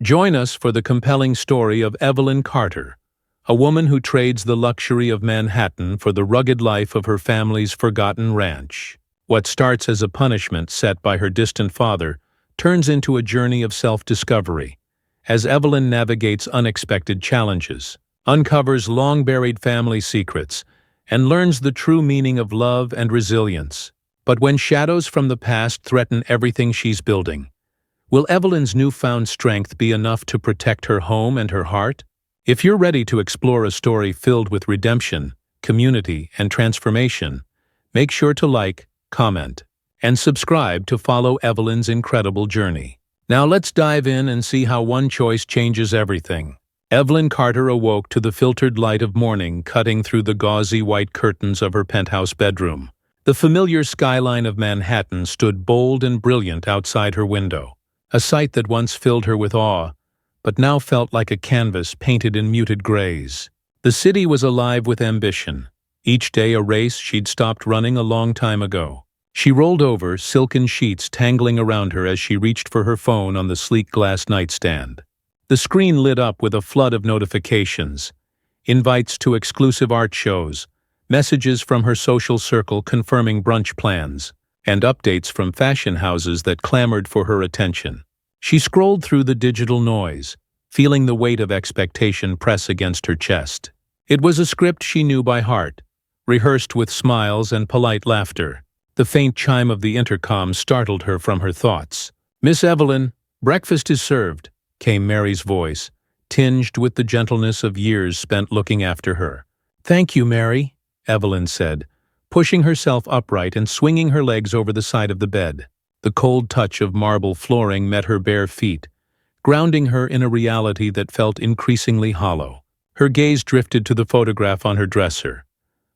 Join us for the compelling story of Evelyn Carter, a woman who trades the luxury of Manhattan for the rugged life of her family's forgotten ranch. What starts as a punishment set by her distant father turns into a journey of self-discovery, as Evelyn navigates unexpected challenges, uncovers long-buried family secrets, and learns the true meaning of love and resilience. But when shadows from the past threaten everything she's building, will Evelyn's newfound strength be enough to protect her home and her heart? If you're ready to explore a story filled with redemption, community, and transformation, make sure to like, comment, and subscribe to follow Evelyn's incredible journey. Now let's dive in and see how one choice changes everything. Evelyn Carter awoke to the filtered light of morning cutting through the gauzy white curtains of her penthouse bedroom. The familiar skyline of Manhattan stood bold and brilliant outside her window, a sight that once filled her with awe, but now felt like a canvas painted in muted grays. The city was alive with ambition, each day a race she'd stopped running a long time ago. She rolled over, silken sheets tangling around her as she reached for her phone on the sleek glass nightstand. The screen lit up with a flood of notifications, invites to exclusive art shows, messages from her social circle confirming brunch plans, and updates from fashion houses that clamored for her attention. She scrolled through the digital noise, feeling the weight of expectation press against her chest. It was a script she knew by heart, rehearsed with smiles and polite laughter. The faint chime of the intercom startled her from her thoughts. "Miss Evelyn, breakfast is served," came Mary's voice, tinged with the gentleness of years spent looking after her. "Thank you, Mary," Evelyn said, pushing herself upright and swinging her legs over the side of the bed. The cold touch of marble flooring met her bare feet, grounding her in a reality that felt increasingly hollow. Her gaze drifted to the photograph on her dresser,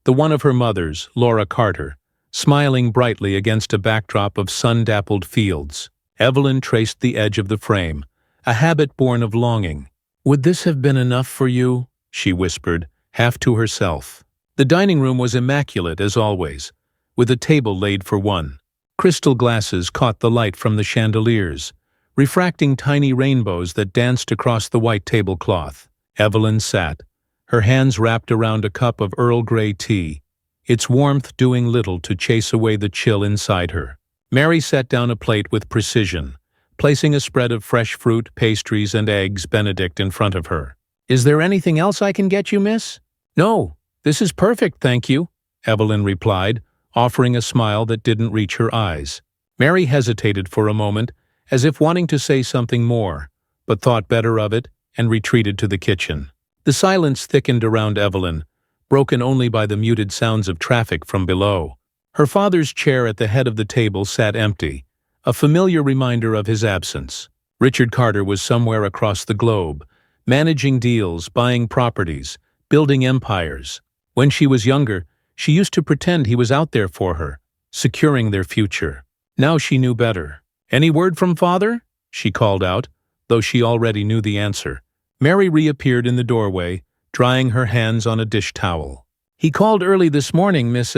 the one of her mother's, Laura Carter, smiling brightly against a backdrop of sun-dappled fields. Evelyn traced the edge of the frame, a habit born of longing. "Would this have been enough for you?" she whispered, half to herself. The dining room was immaculate as always, with a table laid for one. Crystal glasses caught the light from the chandeliers, refracting tiny rainbows that danced across the white tablecloth. Evelyn sat, her hands wrapped around a cup of Earl Grey tea, its warmth doing little to chase away the chill inside her. Mary set down a plate with precision, placing a spread of fresh fruit, pastries, and eggs Benedict in front of her. "Is there anything else I can get you, miss?" "No, this is perfect, thank you," Evelyn replied, offering a smile that didn't reach her eyes. Mary hesitated for a moment, as if wanting to say something more, but thought better of it and retreated to the kitchen. The silence thickened around Evelyn, broken only by the muted sounds of traffic from below. Her father's chair at the head of the table sat empty, a familiar reminder of his absence. Richard Carter was somewhere across the globe, managing deals, buying properties, building empires. When she was younger, she used to pretend he was out there for her, securing their future. Now she knew better. "Any word from father?" she called out, though she already knew the answer. Mary reappeared in the doorway, drying her hands on a dish towel. "He called early this morning, Miss.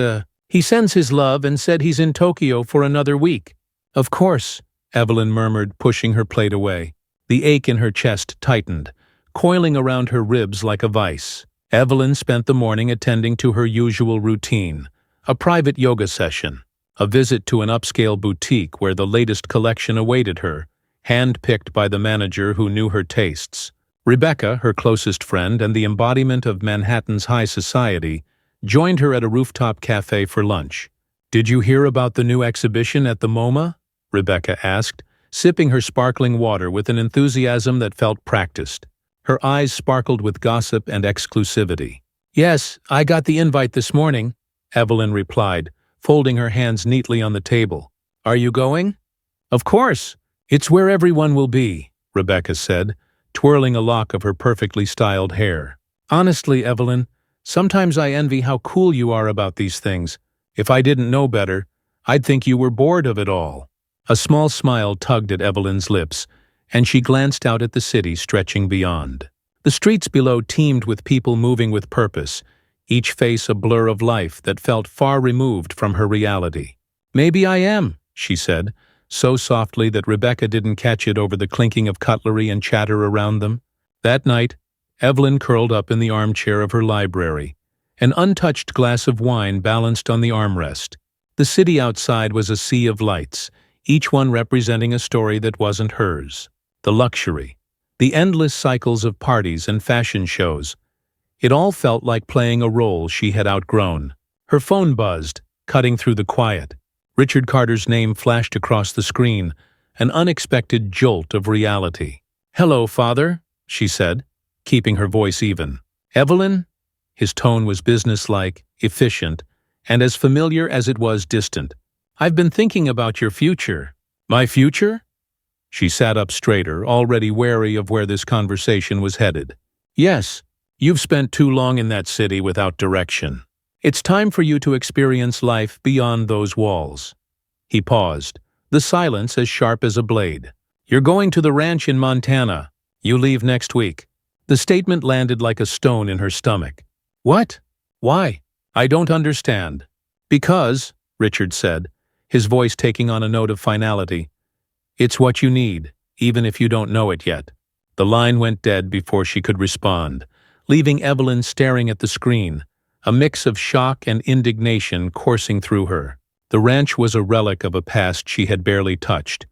He sends his love and said he's in Tokyo for another week." "Of course," Evelyn murmured, pushing her plate away. The ache in her chest tightened, coiling around her ribs like a vice. Evelyn spent the morning attending to her usual routine, a private yoga session, a visit to an upscale boutique where the latest collection awaited her, hand-picked by the manager who knew her tastes. Rebecca, her closest friend and the embodiment of Manhattan's high society, joined her at a rooftop cafe for lunch. "Did you hear about the new exhibition at the MoMA?" Rebecca asked, sipping her sparkling water with an enthusiasm that felt practiced. Her eyes sparkled with gossip and exclusivity. "Yes, I got the invite this morning," Evelyn replied, folding her hands neatly on the table. "Are you going?" "Of course. It's where everyone will be," Rebecca said, twirling a lock of her perfectly styled hair. "Honestly, Evelyn, sometimes I envy how cool you are about these things. If I didn't know better, I'd think you were bored of it all." A small smile tugged at Evelyn's lips, and she glanced out at the city stretching beyond. The streets below teemed with people moving with purpose, each face a blur of life that felt far removed from her reality. "Maybe I am," she said, so softly that Rebecca didn't catch it over the clinking of cutlery and chatter around them. That night, Evelyn curled up in the armchair of her library, an untouched glass of wine balanced on the armrest. The city outside was a sea of lights, each one representing a story that wasn't hers. The luxury, the endless cycles of parties and fashion shows. It all felt like playing a role she had outgrown. Her phone buzzed, cutting through the quiet. Richard Carter's name flashed across the screen, an unexpected jolt of reality. "Hello, Father," she said, keeping her voice even. "Evelyn?" His tone was businesslike, efficient, and as familiar as it was distant. "I've been thinking about your future." "My future?" She sat up straighter, already wary of where this conversation was headed. "Yes, you've spent too long in that city without direction. It's time for you to experience life beyond those walls." He paused, the silence as sharp as a blade. "You're going to the ranch in Montana. You leave next week." The statement landed like a stone in her stomach. "What? Why? I don't understand." "Because," Richard said, his voice taking on a note of finality, "it's what you need, even if you don't know it yet." The line went dead before she could respond, leaving Evelyn staring at the screen, a mix of shock and indignation coursing through her. The ranch was a relic of a past she had barely touched,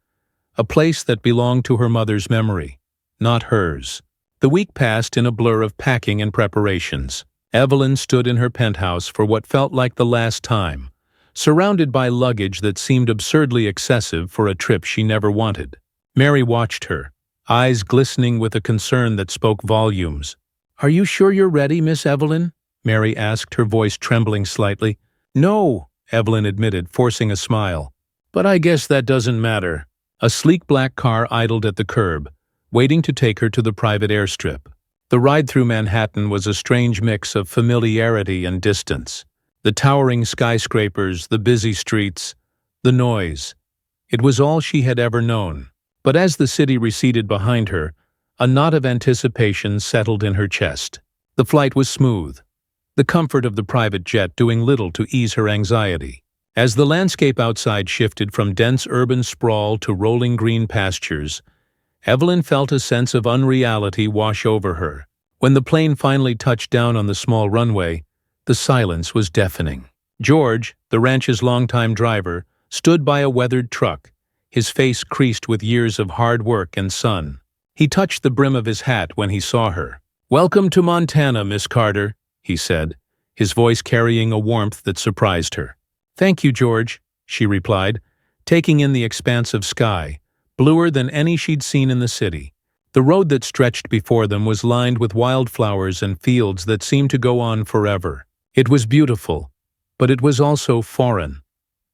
a place that belonged to her mother's memory, not hers. The week passed in a blur of packing and preparations. Evelyn stood in her penthouse for what felt like the last time, surrounded by luggage that seemed absurdly excessive for a trip she never wanted. Mary watched her, eyes glistening with a concern that spoke volumes. "Are you sure you're ready, Miss Evelyn?" Mary asked, her voice trembling slightly. "No," Evelyn admitted, forcing a smile. "But I guess that doesn't matter." A sleek black car idled at the curb, waiting to take her to the private airstrip. The ride through Manhattan was a strange mix of familiarity and distance. The towering skyscrapers, the busy streets, the noise. It was all she had ever known. But as the city receded behind her, a knot of anticipation settled in her chest. The flight was smooth, the comfort of the private jet doing little to ease her anxiety. As the landscape outside shifted from dense urban sprawl to rolling green pastures, Evelyn felt a sense of unreality wash over her. When the plane finally touched down on the small runway, the silence was deafening. George, the ranch's longtime driver, stood by a weathered truck, his face creased with years of hard work and sun. He touched the brim of his hat when he saw her. "Welcome to Montana, Miss Carter," he said, his voice carrying a warmth that surprised her. "Thank you, George," she replied, taking in the expanse of sky, bluer than any she'd seen in the city. The road that stretched before them was lined with wildflowers and fields that seemed to go on forever. It was beautiful, but it was also foreign,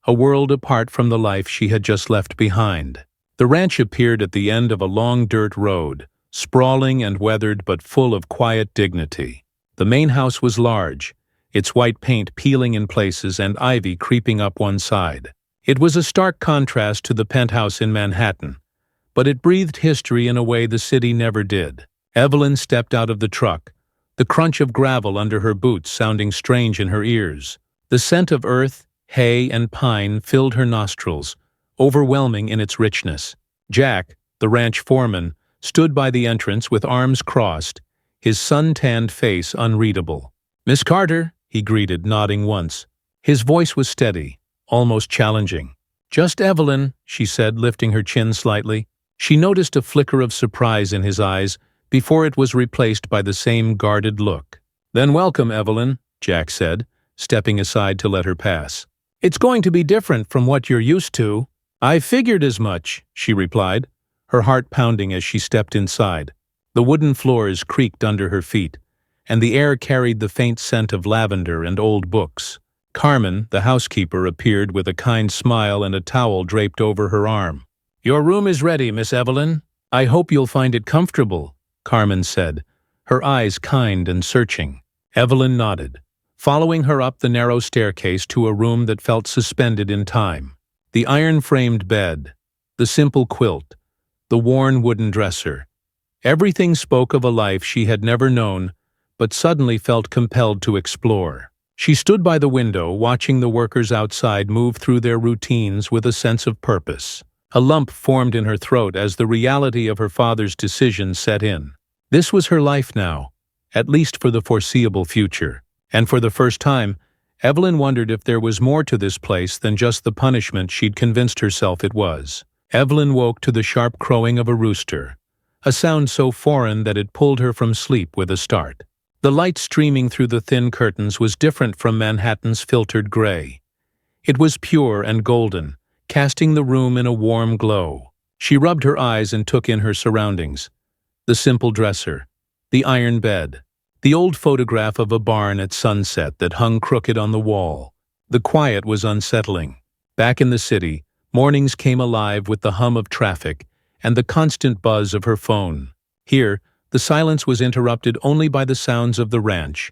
a world apart from the life she had just left behind. The ranch appeared at the end of a long dirt road, sprawling and weathered but full of quiet dignity. The main house was large, its white paint peeling in places and ivy creeping up one side. It was a stark contrast to the penthouse in Manhattan, but it breathed history in a way the city never did. Evelyn stepped out of the truck, the crunch of gravel under her boots sounding strange in her ears. The scent of earth, hay, and pine filled her nostrils, overwhelming in its richness. Jack, the ranch foreman, stood by the entrance with arms crossed, his sun-tanned face unreadable. "Miss Carter," he greeted, nodding once. His voice was steady, almost challenging. "Just Evelyn," she said, lifting her chin slightly. She noticed a flicker of surprise in his eyes before it was replaced by the same guarded look. "Then welcome, Evelyn," Jack said, stepping aside to let her pass. "It's going to be different from what you're used to." "I figured as much," she replied, her heart pounding as she stepped inside. The wooden floors creaked under her feet, and the air carried the faint scent of lavender and old books. Carmen, the housekeeper, appeared with a kind smile and a towel draped over her arm. "Your room is ready, Miss Evelyn. I hope you'll find it comfortable," Carmen said, her eyes kind and searching. Evelyn nodded, following her up the narrow staircase to a room that felt suspended in time. The iron-framed bed, the simple quilt, the worn wooden dresser. Everything spoke of a life she had never known, but suddenly felt compelled to explore. She stood by the window, watching the workers outside move through their routines with a sense of purpose. A lump formed in her throat as the reality of her father's decision set in. This was her life now, at least for the foreseeable future. And for the first time, Evelyn wondered if there was more to this place than just the punishment she'd convinced herself it was. Evelyn woke to the sharp crowing of a rooster, a sound so foreign that it pulled her from sleep with a start. The light streaming through the thin curtains was different from Manhattan's filtered gray. It was pure and golden, casting the room in a warm glow. She rubbed her eyes and took in her surroundings. The simple dresser, the iron bed, the old photograph of a barn at sunset that hung crooked on the wall. The quiet was unsettling. Back in the city, mornings came alive with the hum of traffic and the constant buzz of her phone. Here, the silence was interrupted only by the sounds of the ranch,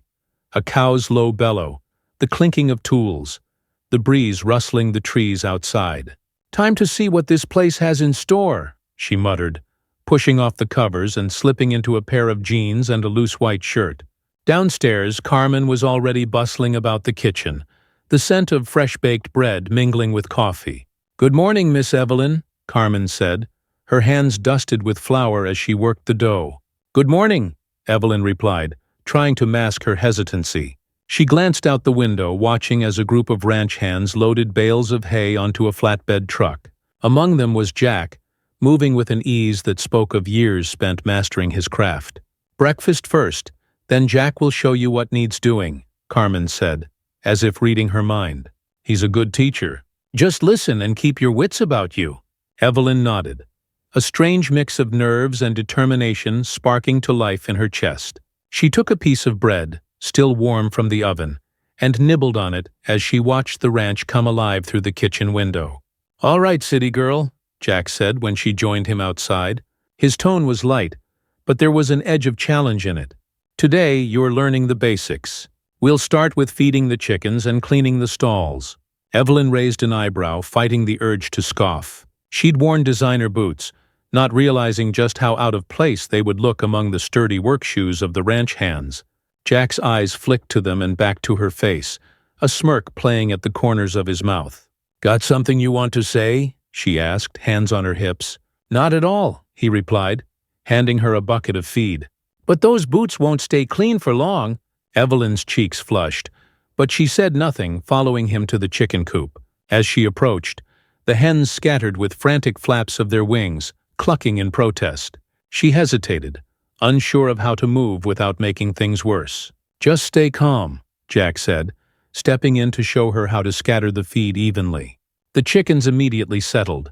a cow's low bellow, the clinking of tools, the breeze rustling the trees outside. "Time to see what this place has in store," she muttered, pushing off the covers and slipping into a pair of jeans and a loose white shirt. Downstairs, Carmen was already bustling about the kitchen, the scent of fresh-baked bread mingling with coffee. "Good morning, Miss Evelyn," Carmen said, her hands dusted with flour as she worked the dough. "Good morning," Evelyn replied, trying to mask her hesitancy. She glanced out the window, watching as a group of ranch hands loaded bales of hay onto a flatbed truck. Among them was Jack, moving with an ease that spoke of years spent mastering his craft. "Breakfast first, then Jack will show you what needs doing," Carmen said, as if reading her mind. "He's a good teacher. Just listen and keep your wits about you." Evelyn nodded, a strange mix of nerves and determination sparking to life in her chest. She took a piece of bread, still warm from the oven, and nibbled on it as she watched the ranch come alive through the kitchen window. "All right, city girl," Jack said when she joined him outside. His tone was light, but there was an edge of challenge in it. "Today, you're learning the basics. We'll start with feeding the chickens and cleaning the stalls." Evelyn raised an eyebrow, fighting the urge to scoff. She'd worn designer boots, not realizing just how out of place they would look among the sturdy work shoes of the ranch hands. Jack's eyes flicked to them and back to her face, a smirk playing at the corners of his mouth. "Got something you want to say?" she asked, hands on her hips. "Not at all," he replied, handing her a bucket of feed. "But those boots won't stay clean for long." Evelyn's cheeks flushed, but she said nothing, following him to the chicken coop. As she approached, the hens scattered with frantic flaps of their wings, clucking in protest. She hesitated, unsure of how to move without making things worse. "Just stay calm," Jack said, stepping in to show her how to scatter the feed evenly. The chickens immediately settled,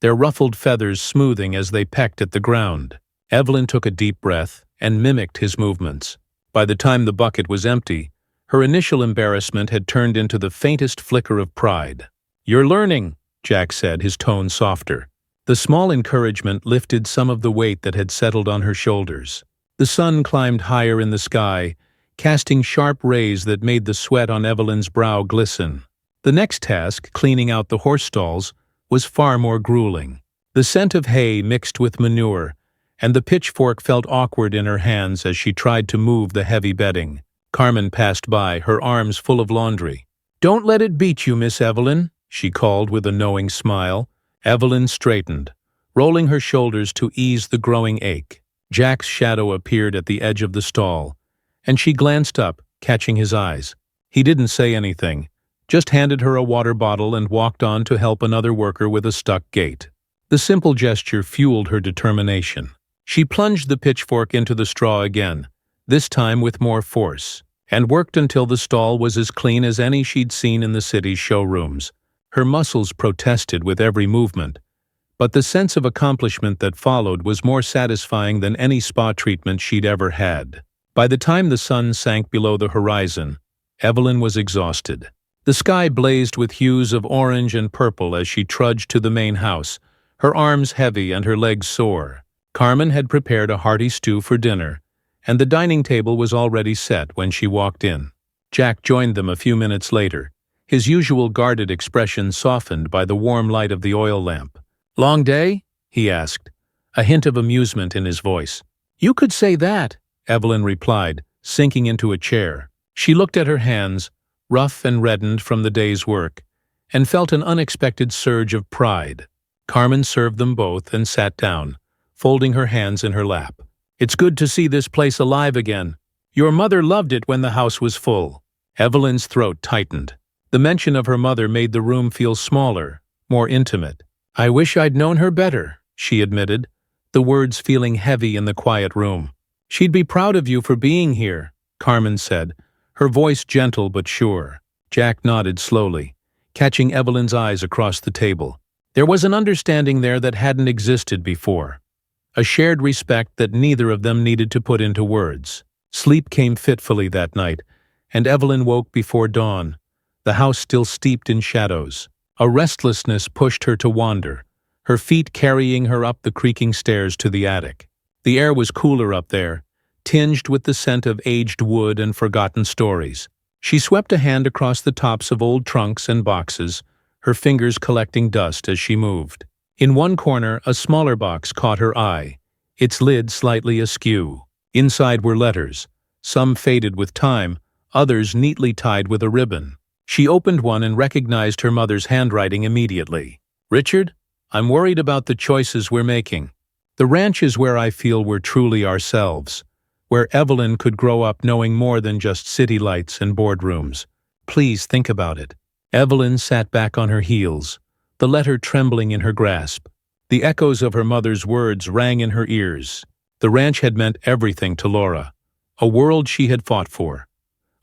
their ruffled feathers smoothing as they pecked at the ground. Evelyn took a deep breath and mimicked his movements. By the time the bucket was empty, her initial embarrassment had turned into the faintest flicker of pride. "You're learning," Jack said, his tone softer. The small encouragement lifted some of the weight that had settled on her shoulders. The sun climbed higher in the sky, casting sharp rays that made the sweat on Evelyn's brow glisten. The next task, cleaning out the horse stalls, was far more grueling. The scent of hay mixed with manure, and the pitchfork felt awkward in her hands as she tried to move the heavy bedding. Carmen passed by, her arms full of laundry. "Don't let it beat you, Miss Evelyn," she called with a knowing smile. Evelyn straightened, rolling her shoulders to ease the growing ache. Jack's shadow appeared at the edge of the stall, and she glanced up, catching his eyes. He didn't say anything, just handed her a water bottle and walked on to help another worker with a stuck gate. The simple gesture fueled her determination. She plunged the pitchfork into the straw again, this time with more force, and worked until the stall was as clean as any she'd seen in the city's showrooms. Her muscles protested with every movement, but the sense of accomplishment that followed was more satisfying than any spa treatment she'd ever had. By the time the sun sank below the horizon, Evelyn was exhausted. The sky blazed with hues of orange and purple as she trudged to the main house, her arms heavy and her legs sore. Carmen had prepared a hearty stew for dinner, and the dining table was already set when she walked in. Jack joined them a few minutes later, his usual guarded expression softened by the warm light of the oil lamp. "Long day?" he asked, a hint of amusement in his voice. "You could say that," Evelyn replied, sinking into a chair. She looked at her hands, rough and reddened from the day's work, and felt an unexpected surge of pride. Carmen served them both and sat down, folding her hands in her lap. "It's good to see this place alive again. Your mother loved it when the house was full." Evelyn's throat tightened. The mention of her mother made the room feel smaller, more intimate. "I wish I'd known her better," she admitted, the words feeling heavy in the quiet room. "She'd be proud of you for being here," Carmen said, her voice gentle but sure. Jack nodded slowly, catching Evelyn's eyes across the table. There was an understanding there that hadn't existed before, a shared respect that neither of them needed to put into words. Sleep came fitfully that night, and Evelyn woke before dawn, the house still steeped in shadows. A restlessness pushed her to wander, her feet carrying her up the creaking stairs to the attic. The air was cooler up there, tinged with the scent of aged wood and forgotten stories. She swept a hand across the tops of old trunks and boxes, her fingers collecting dust as she moved. In one corner, a smaller box caught her eye, its lid slightly askew. Inside were letters, some faded with time, others neatly tied with a ribbon. She opened one and recognized her mother's handwriting immediately. "Richard, I'm worried about the choices we're making. The ranch is where I feel we're truly ourselves, where Evelyn could grow up knowing more than just city lights and boardrooms. Please think about it." Evelyn sat back on her heels, the letter trembling in her grasp. The echoes of her mother's words rang in her ears. The ranch had meant everything to Laura, a world she had fought for,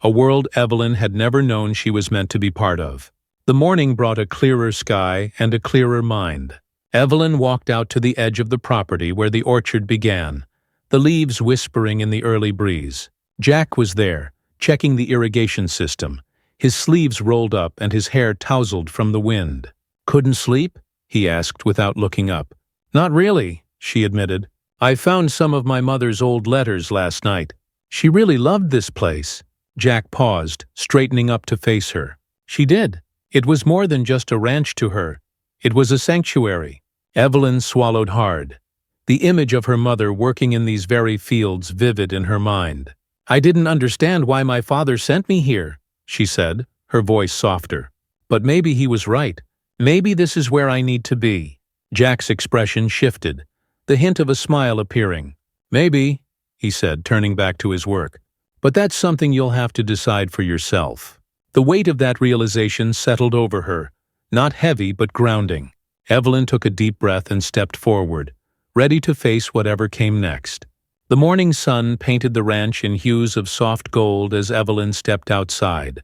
a world Evelyn had never known she was meant to be part of. The morning brought a clearer sky and a clearer mind. Evelyn walked out to the edge of the property where the orchard began, the leaves whispering in the early breeze. Jack was there, checking the irrigation system, his sleeves rolled up and his hair tousled from the wind. "Couldn't sleep?" he asked without looking up. "Not really," she admitted. "I found some of my mother's old letters last night. She really loved this place." Jack paused, straightening up to face her. "She did. It was more than just a ranch to her. It was a sanctuary." Evelyn swallowed hard, the image of her mother working in these very fields vivid in her mind. "I didn't understand why my father sent me here," she said, her voice softer. "But maybe he was right. Maybe this is where I need to be." Jack's expression shifted, the hint of a smile appearing. "Maybe," he said, turning back to his work. "But that's something you'll have to decide for yourself." The weight of that realization settled over her, not heavy but grounding. Evelyn took a deep breath and stepped forward, ready to face whatever came next. The morning sun painted the ranch in hues of soft gold as Evelyn stepped outside,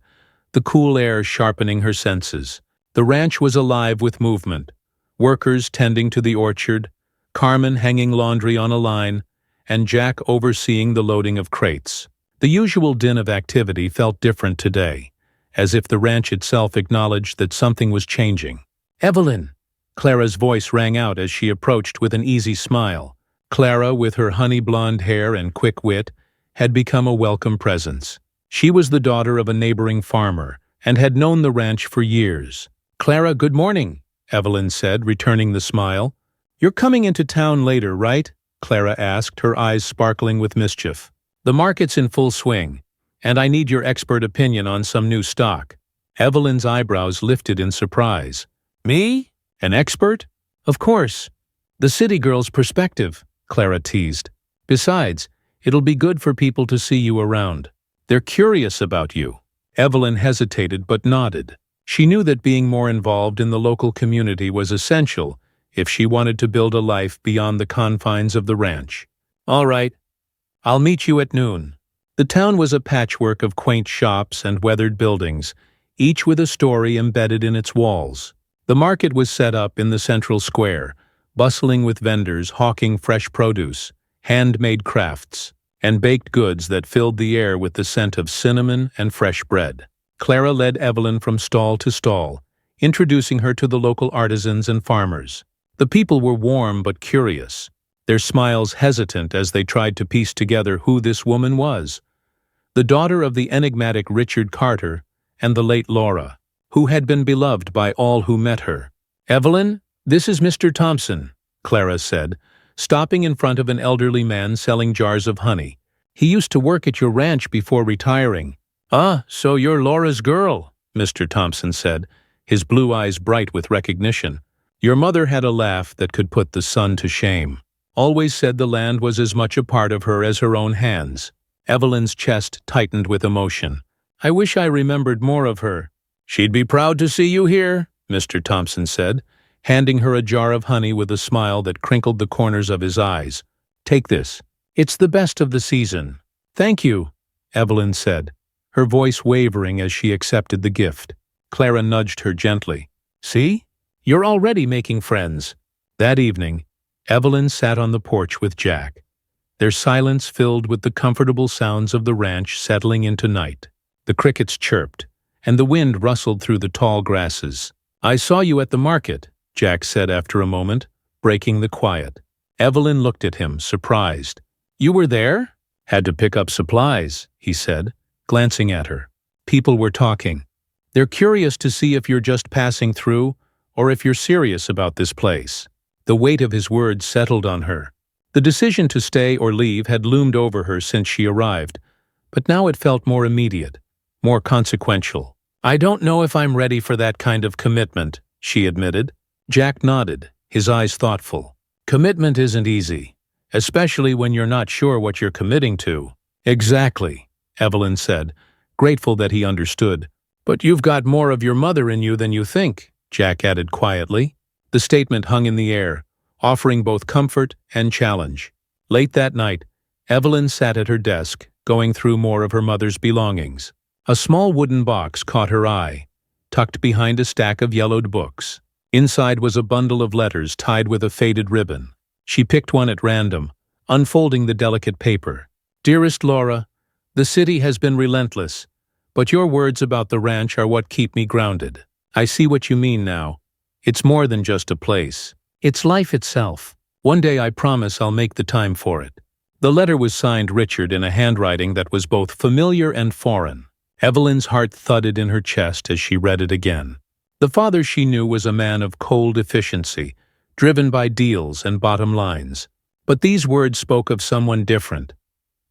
the cool air sharpening her senses. The ranch was alive with movement, workers tending to the orchard, Carmen hanging laundry on a line, and Jack overseeing the loading of crates. The usual din of activity felt different today, as if the ranch itself acknowledged that something was changing. "Evelyn!" Clara's voice rang out as she approached with an easy smile. Clara, with her honey-blonde hair and quick wit, had become a welcome presence. She was the daughter of a neighboring farmer and had known the ranch for years. "Clara, good morning," Evelyn said, returning the smile. "You're coming into town later, right?" Clara asked, her eyes sparkling with mischief. "The market's in full swing, and I need your expert opinion on some new stock." Evelyn's eyebrows lifted in surprise. "Me? An expert?" "Of course. The city girl's perspective," Clara teased. "Besides, it'll be good for people to see you around. They're curious about you." Evelyn hesitated but nodded. She knew that being more involved in the local community was essential if she wanted to build a life beyond the confines of the ranch. "All right. I'll meet you at noon." The town was a patchwork of quaint shops and weathered buildings, each with a story embedded in its walls. The market was set up in the central square, bustling with vendors hawking fresh produce, handmade crafts, and baked goods that filled the air with the scent of cinnamon and fresh bread. Clara led Evelyn from stall to stall, introducing her to the local artisans and farmers. The people were warm but curious, their smiles hesitant as they tried to piece together who this woman was. The daughter of the enigmatic Richard Carter and the late Laura, who had been beloved by all who met her. "Evelyn, this is Mr. Thompson," Clara said, stopping in front of an elderly man selling jars of honey. "He used to work at your ranch before retiring." "Ah, so you're Laura's girl," Mr. Thompson said, his blue eyes bright with recognition. Your mother had a laugh that could put the sun to shame. Always said the land was as much a part of her as her own hands. Evelyn's chest tightened with emotion. I wish I remembered more of her. She'd be proud to see you here, Mr. Thompson said, handing her a jar of honey with a smile that crinkled the corners of his eyes. Take this. It's the best of the season. Thank you, Evelyn said, her voice wavering as she accepted the gift. Clara nudged her gently. See? You're already making friends. That evening, Evelyn sat on the porch with Jack, their silence filled with the comfortable sounds of the ranch settling into night. The crickets chirped, and the wind rustled through the tall grasses. I saw you at the market, Jack said after a moment, breaking the quiet. Evelyn looked at him, surprised. You were there? Had to pick up supplies, he said, glancing at her. People were talking. They're curious to see if you're just passing through or if you're serious about this place. The weight of his words settled on her. The decision to stay or leave had loomed over her since she arrived, but now it felt more immediate, more consequential. I don't know if I'm ready for that kind of commitment, she admitted. Jack nodded, his eyes thoughtful. Commitment isn't easy, especially when you're not sure what you're committing to. Exactly, Evelyn said, grateful that he understood. But you've got more of your mother in you than you think, Jack added quietly. The statement hung in the air, offering both comfort and challenge. Late that night, Evelyn sat at her desk, going through more of her mother's belongings. A small wooden box caught her eye, tucked behind a stack of yellowed books. Inside was a bundle of letters tied with a faded ribbon. She picked one at random, unfolding the delicate paper. Dearest Laura, the city has been relentless, but your words about the ranch are what keep me grounded. I see what you mean now. It's more than just a place. It's life itself. One day I promise I'll make the time for it. The letter was signed Richard in a handwriting that was both familiar and foreign. Evelyn's heart thudded in her chest as she read it again. The father she knew was a man of cold efficiency, driven by deals and bottom lines. But these words spoke of someone different,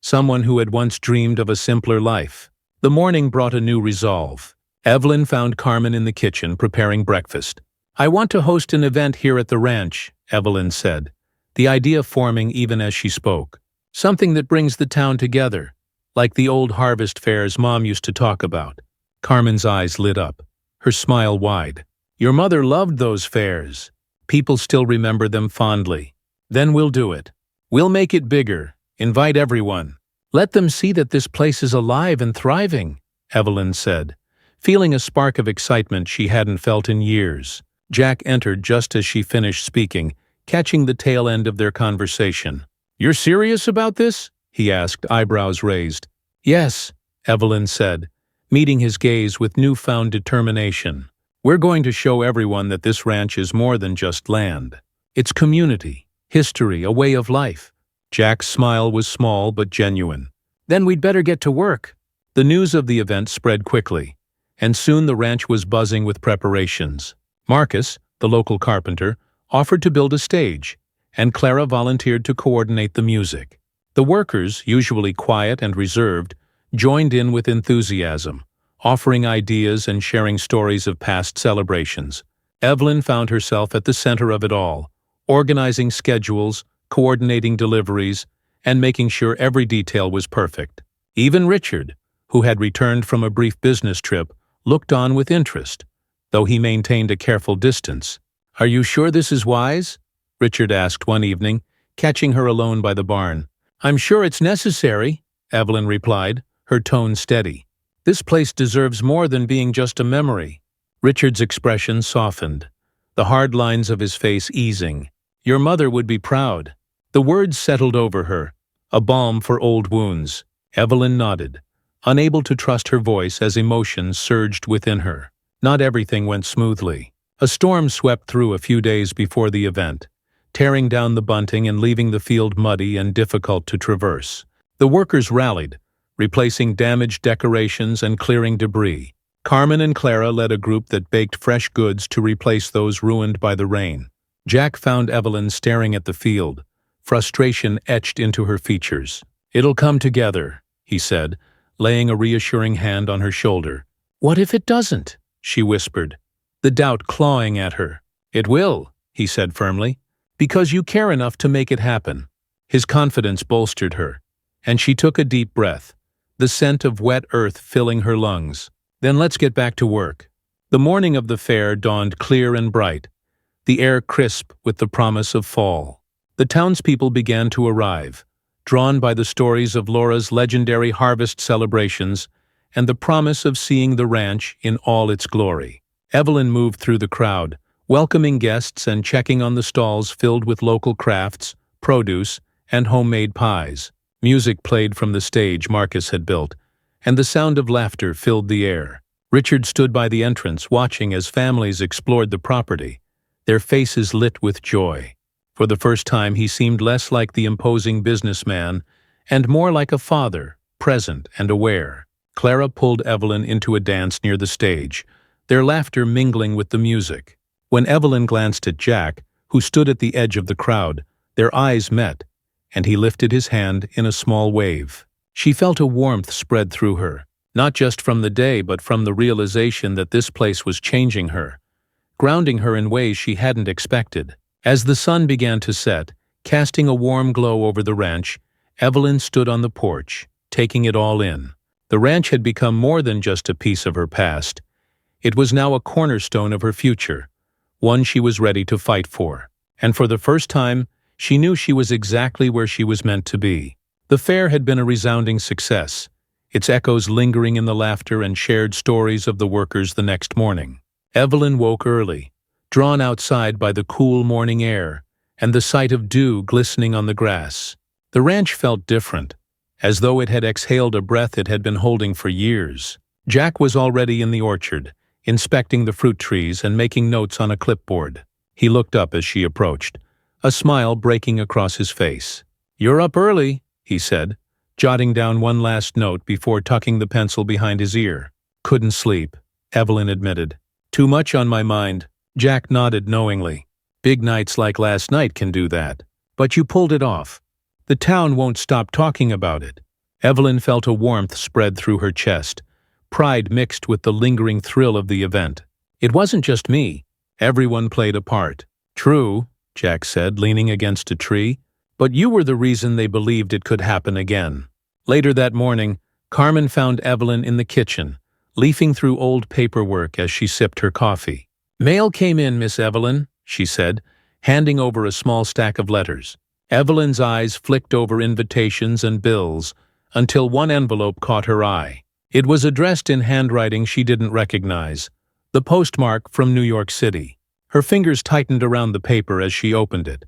someone who had once dreamed of a simpler life. The morning brought a new resolve. Evelyn found Carmen in the kitchen preparing breakfast. I want to host an event here at the ranch, Evelyn said, the idea forming even as she spoke. Something that brings the town together, like the old harvest fairs Mom used to talk about. Carmen's eyes lit up, her smile wide. Your mother loved those fairs. People still remember them fondly. Then we'll do it. We'll make it bigger, invite everyone. Let them see that this place is alive and thriving, Evelyn said, feeling a spark of excitement she hadn't felt in years. Jack entered just as she finished speaking, catching the tail end of their conversation. You're serious about this? He asked, eyebrows raised. Yes, Evelyn said, meeting his gaze with newfound determination. We're going to show everyone that this ranch is more than just land. It's community, history, a way of life. Jack's smile was small but genuine. Then we'd better get to work. The news of the event spread quickly, and soon the ranch was buzzing with preparations. Marcus, the local carpenter, offered to build a stage, and Clara volunteered to coordinate the music. The workers, usually quiet and reserved, joined in with enthusiasm, offering ideas and sharing stories of past celebrations. Evelyn found herself at the center of it all, organizing schedules, coordinating deliveries, and making sure every detail was perfect. Even Richard, who had returned from a brief business trip, looked on with interest, though he maintained a careful distance. Are you sure this is wise? Richard asked one evening, catching her alone by the barn. I'm sure it's necessary, Evelyn replied, her tone steady. This place deserves more than being just a memory. Richard's expression softened, the hard lines of his face easing. Your mother would be proud. The words settled over her, a balm for old wounds. Evelyn nodded, unable to trust her voice as emotions surged within her. Not everything went smoothly. A storm swept through a few days before the event, tearing down the bunting and leaving the field muddy and difficult to traverse. The workers rallied, replacing damaged decorations and clearing debris. Carmen and Clara led a group that baked fresh goods to replace those ruined by the rain. Jack found Evelyn staring at the field, frustration etched into her features. It'll come together, he said, laying a reassuring hand on her shoulder. What if it doesn't? She whispered, the doubt clawing at her. It will, he said firmly. Because you care enough to make it happen. His confidence bolstered her, and she took a deep breath, the scent of wet earth filling her lungs. Then let's get back to work. The morning of the fair dawned clear and bright, the air crisp with the promise of fall. The townspeople began to arrive, drawn by the stories of Laura's legendary harvest celebrations and the promise of seeing the ranch in all its glory. Evelyn moved through the crowd, welcoming guests and checking on the stalls filled with local crafts, produce, and homemade pies. Music played from the stage Marcus had built, and the sound of laughter filled the air. Richard stood by the entrance, watching as families explored the property, their faces lit with joy. For the first time he seemed less like the imposing businessman and more like a father, present and aware. Clara pulled Evelyn into a dance near the stage, their laughter mingling with the music. When Evelyn glanced at Jack, who stood at the edge of the crowd, their eyes met, and he lifted his hand in a small wave. She felt a warmth spread through her, not just from the day but from the realization that this place was changing her, grounding her in ways she hadn't expected. As the sun began to set, casting a warm glow over the ranch, Evelyn stood on the porch, taking it all in. The ranch had become more than just a piece of her past. It was now a cornerstone of her future, one she was ready to fight for. And for the first time, she knew she was exactly where she was meant to be. The fair had been a resounding success, its echoes lingering in the laughter and shared stories of the workers the next morning. Evelyn woke early, drawn outside by the cool morning air and the sight of dew glistening on the grass. The ranch felt different, as though it had exhaled a breath it had been holding for years. Jack was already in the orchard, inspecting the fruit trees and making notes on a clipboard. He looked up as she approached, a smile breaking across his face. "You're up early," he said, jotting down one last note before tucking the pencil behind his ear. "Couldn't sleep," Evelyn admitted. "Too much on my mind." Jack nodded knowingly. "Big nights like last night can do that. But you pulled it off. The town won't stop talking about it." Evelyn felt a warmth spread through her chest, pride mixed with the lingering thrill of the event. "It wasn't just me. Everyone played a part." "True," Jack said, leaning against a tree. "But you were the reason they believed it could happen again." Later that morning, Carmen found Evelyn in the kitchen, leafing through old paperwork as she sipped her coffee. "Mail came in, Miss Evelyn," she said, handing over a small stack of letters. Evelyn's eyes flicked over invitations and bills until one envelope caught her eye. It was addressed in handwriting she didn't recognize, the postmark from New York City. Her fingers tightened around the paper as she opened it,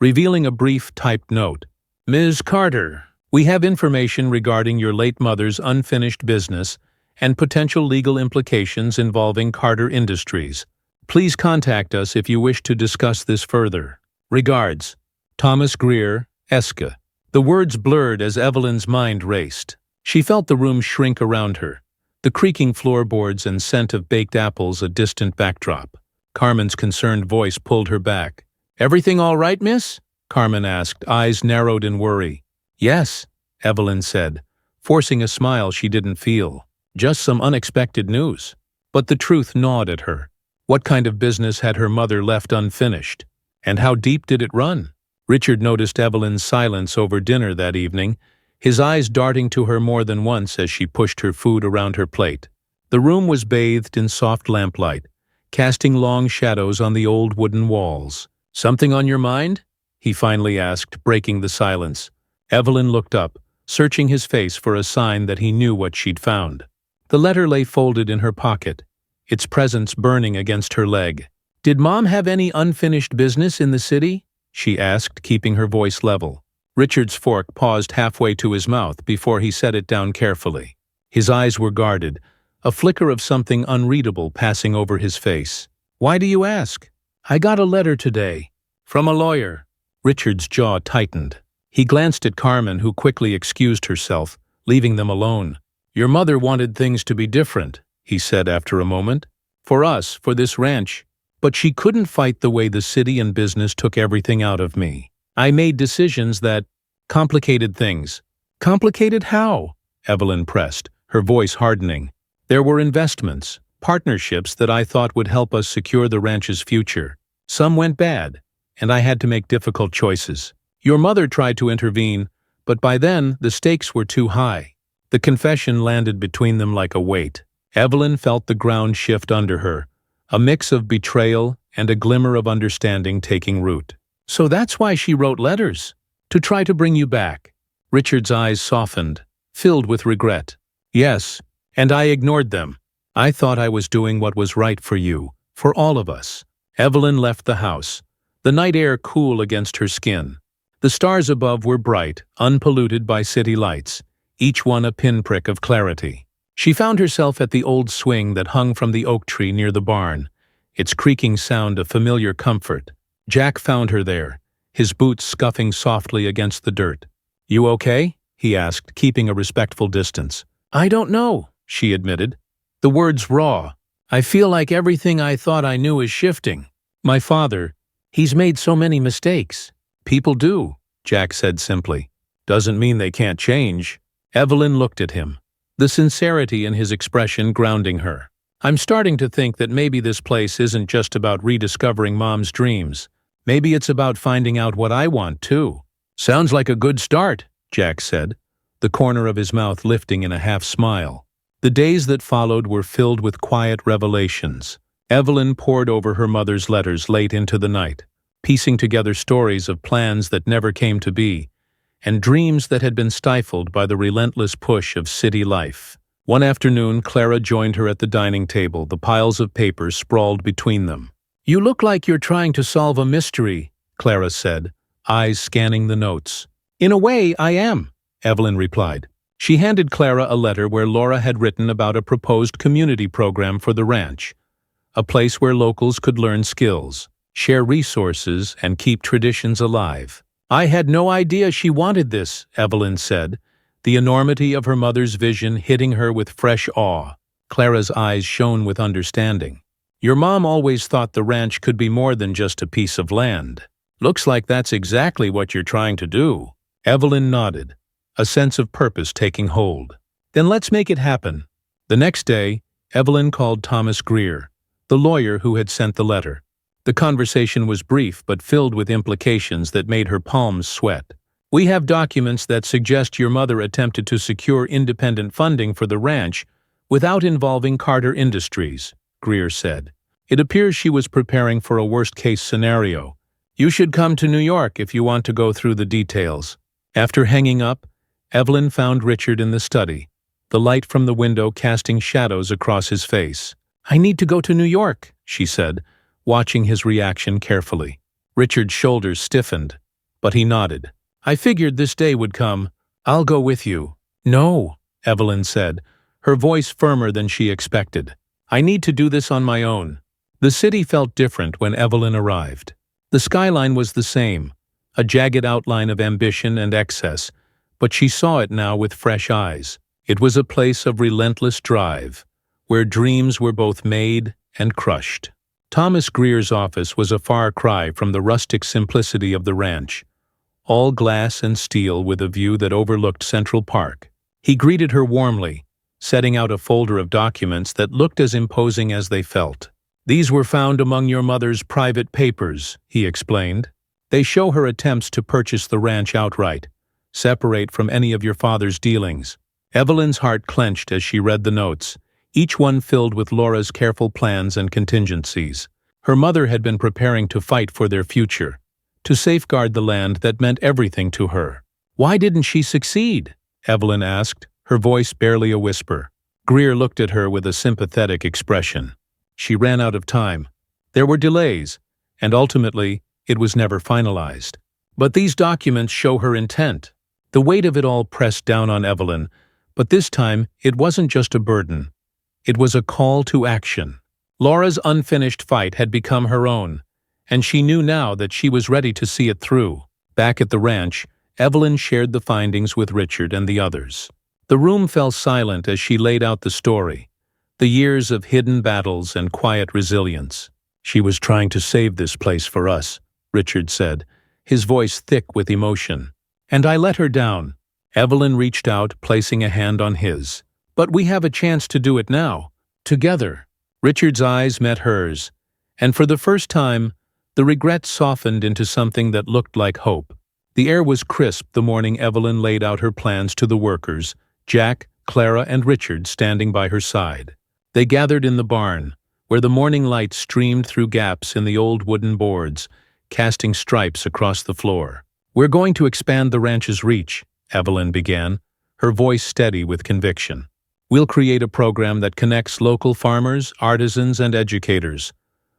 revealing a brief typed note. "Ms. Carter, we have information regarding your late mother's unfinished business and potential legal implications involving Carter Industries. Please contact us if you wish to discuss this further. Regards, Thomas Greer, Esca." The words blurred as Evelyn's mind raced. She felt the room shrink around her, the creaking floorboards and scent of baked apples a distant backdrop. Carmen's concerned voice pulled her back. "Everything all right, miss?" Carmen asked, eyes narrowed in worry. "Yes," Evelyn said, forcing a smile she didn't feel. "Just some unexpected news." But the truth gnawed at her. What kind of business had her mother left unfinished? And how deep did it run? Richard noticed Evelyn's silence over dinner that evening, his eyes darting to her more than once as she pushed her food around her plate. The room was bathed in soft lamplight, casting long shadows on the old wooden walls. "Something on your mind?" he finally asked, breaking the silence. Evelyn looked up, searching his face for a sign that he knew what she'd found. The letter lay folded in her pocket, its presence burning against her leg. "Did Mom have any unfinished business in the city?" she asked, keeping her voice level. Richard's fork paused halfway to his mouth before he set it down carefully. His eyes were guarded, a flicker of something unreadable passing over his face. "Why do you ask?" "I got a letter today. From a lawyer." Richard's jaw tightened. He glanced at Carmen, who quickly excused herself, leaving them alone. "Your mother wanted things to be different," he said after a moment. "For us, for this ranch. But she couldn't fight the way the city and business took everything out of me. I made decisions that complicated things." "Complicated how?" Evelyn pressed, her voice hardening. "There were investments, partnerships that I thought would help us secure the ranch's future. Some went bad, and I had to make difficult choices. Your mother tried to intervene, but by then the stakes were too high. The confession landed between them like a weight. Evelyn felt the ground shift under her, a mix of betrayal and a glimmer of understanding taking root. So that's why she wrote letters? To try to bring you back? Richard's eyes softened, filled with regret. Yes, and I ignored them. I thought I was doing what was right for you, for all of us. Evelyn left the house, the night air cool against her skin. The stars above were bright, unpolluted by city lights, each one a pinprick of clarity. She found herself at the old swing that hung from the oak tree near the barn, its creaking sound a familiar comfort. Jack found her there, his boots scuffing softly against the dirt. "You okay?" he asked, keeping a respectful distance. "I don't know," she admitted. The words raw. "I feel like everything I thought I knew is shifting. My father, he's made so many mistakes." "People do," Jack said simply. "Doesn't mean they can't change." Evelyn looked at him, the sincerity in his expression grounding her. "I'm starting to think that maybe this place isn't just about rediscovering Mom's dreams. Maybe it's about finding out what I want, too." "Sounds like a good start," Jack said, the corner of his mouth lifting in a half-smile. The days that followed were filled with quiet revelations. Evelyn pored over her mother's letters late into the night, piecing together stories of plans that never came to be, and dreams that had been stifled by the relentless push of city life. One afternoon, Clara joined her at the dining table, the piles of papers sprawled between them. "You look like you're trying to solve a mystery," Clara said, eyes scanning the notes. "In a way, I am," Evelyn replied. She handed Clara a letter where Laura had written about a proposed community program for the ranch, a place where locals could learn skills, share resources, and keep traditions alive. "I had no idea she wanted this," Evelyn said, the enormity of her mother's vision hitting her with fresh awe. Clara's eyes shone with understanding. "Your mom always thought the ranch could be more than just a piece of land. Looks like that's exactly what you're trying to do." Evelyn nodded, a sense of purpose taking hold. "Then let's make it happen." The next day, Evelyn called Thomas Greer, the lawyer who had sent the letter. The conversation was brief but filled with implications that made her palms sweat. "We have documents that suggest your mother attempted to secure independent funding for the ranch without involving Carter Industries," Greer said. "It appears she was preparing for a worst-case scenario. You should come to New York if you want to go through the details." After hanging up, Evelyn found Richard in the study, the light from the window casting shadows across his face. "I need to go to New York," she said, watching his reaction carefully. Richard's shoulders stiffened, but he nodded. "I figured this day would come. I'll go with you." "No," Evelyn said, her voice firmer than she expected. "I need to do this on my own." The city felt different when Evelyn arrived. The skyline was the same, a jagged outline of ambition and excess, but she saw it now with fresh eyes. It was a place of relentless drive, where dreams were both made and crushed. Thomas Greer's office was a far cry from the rustic simplicity of the ranch, all glass and steel with a view that overlooked Central Park. He greeted her warmly, setting out a folder of documents that looked as imposing as they felt. "These were found among your mother's private papers," he explained. "They show her attempts to purchase the ranch outright, separate from any of your father's dealings." Evelyn's heart clenched as she read the notes, each one filled with Laura's careful plans and contingencies. Her mother had been preparing to fight for their future, to safeguard the land that meant everything to her. "Why didn't she succeed?" Evelyn asked, her voice barely a whisper. Greer looked at her with a sympathetic expression. "She ran out of time. There were delays, and ultimately, it was never finalized. But these documents show her intent." The weight of it all pressed down on Evelyn, but this time it wasn't just a burden. It was a call to action. Laura's unfinished fight had become her own, and she knew now that she was ready to see it through. Back at the ranch, Evelyn shared the findings with Richard and the others. The room fell silent as she laid out the story, the years of hidden battles and quiet resilience. "She was trying to save this place for us," Richard said, his voice thick with emotion. "And I let her down." Evelyn reached out, placing a hand on his. "But we have a chance to do it now, together." Richard's eyes met hers, and for the first time, The regret softened into something that looked like hope. The air was crisp the morning Evelyn laid out her plans to the workers, Jack, Clara, and Richard standing by her side. They gathered in the barn, where the morning light streamed through gaps in the old wooden boards, casting stripes across the floor. "We're going to expand the ranch's reach," Evelyn began, her voice steady with conviction. "We'll create a program that connects local farmers, artisans, and educators.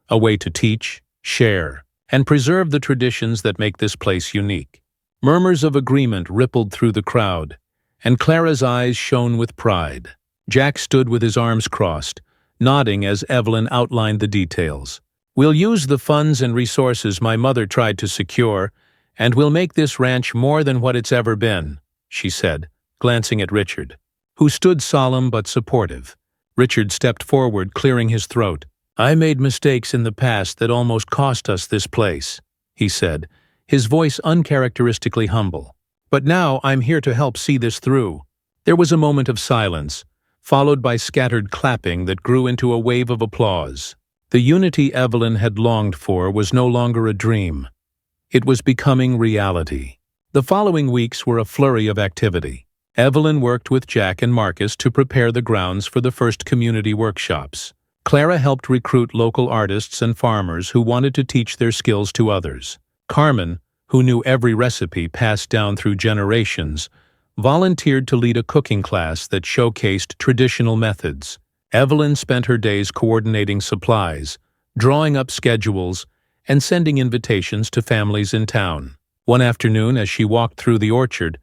A way to teach, share, and preserve the traditions that make this place unique." Murmurs of agreement rippled through the crowd, and Clara's eyes shone with pride. Jack stood with his arms crossed, nodding as Evelyn outlined the details. "We'll use the funds and resources my mother tried to secure, and we'll make this ranch more than what it's ever been," she said, glancing at Richard, who stood solemn but supportive. Richard stepped forward, clearing his throat. "I made mistakes in the past that almost cost us this place," he said, his voice uncharacteristically humble. "But now I'm here to help see this through." There was a moment of silence, followed by scattered clapping that grew into a wave of applause. The unity Evelyn had longed for was no longer a dream. It was becoming reality. The following weeks were a flurry of activity. Evelyn worked with Jack and Marcus to prepare the grounds for the first community workshops. Clara helped recruit local artists and farmers who wanted to teach their skills to others. Carmen, who knew every recipe passed down through generations, volunteered to lead a cooking class that showcased traditional methods. Evelyn spent her days coordinating supplies, drawing up schedules, and sending invitations to families in town. One afternoon, as she walked through the orchard,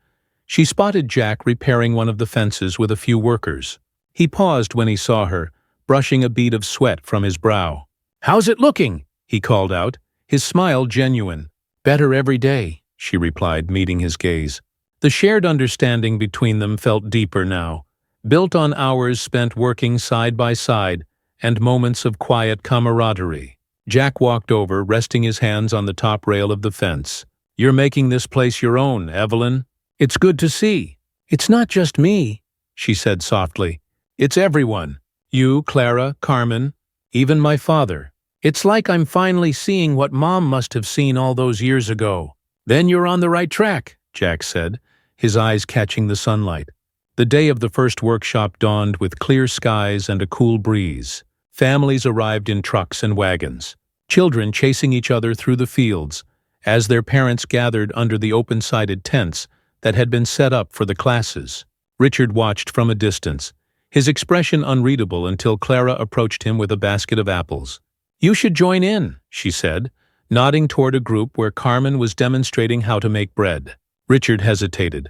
she spotted Jack repairing one of the fences with a few workers. He paused when he saw her, brushing a bead of sweat from his brow. "How's it looking?" he called out, his smile genuine. "Better every day," she replied, meeting his gaze. The shared understanding between them felt deeper now, built on hours spent working side by side and moments of quiet camaraderie. Jack walked over, resting his hands on the top rail of the fence. "You're making this place your own, Evelyn. It's good to see." "It's not just me," she said softly. "It's everyone. You, Clara, Carmen, even my father. It's like I'm finally seeing what Mom must have seen all those years ago." "Then you're on the right track," Jack said, his eyes catching the sunlight. The day of the first workshop dawned with clear skies and a cool breeze. Families arrived in trucks and wagons, children chasing each other through the fields, as their parents gathered under the open-sided tents that had been set up for the classes. Richard watched from a distance, his expression unreadable until Clara approached him with a basket of apples. "You should join in," she said, nodding toward a group where Carmen was demonstrating how to make bread. Richard hesitated,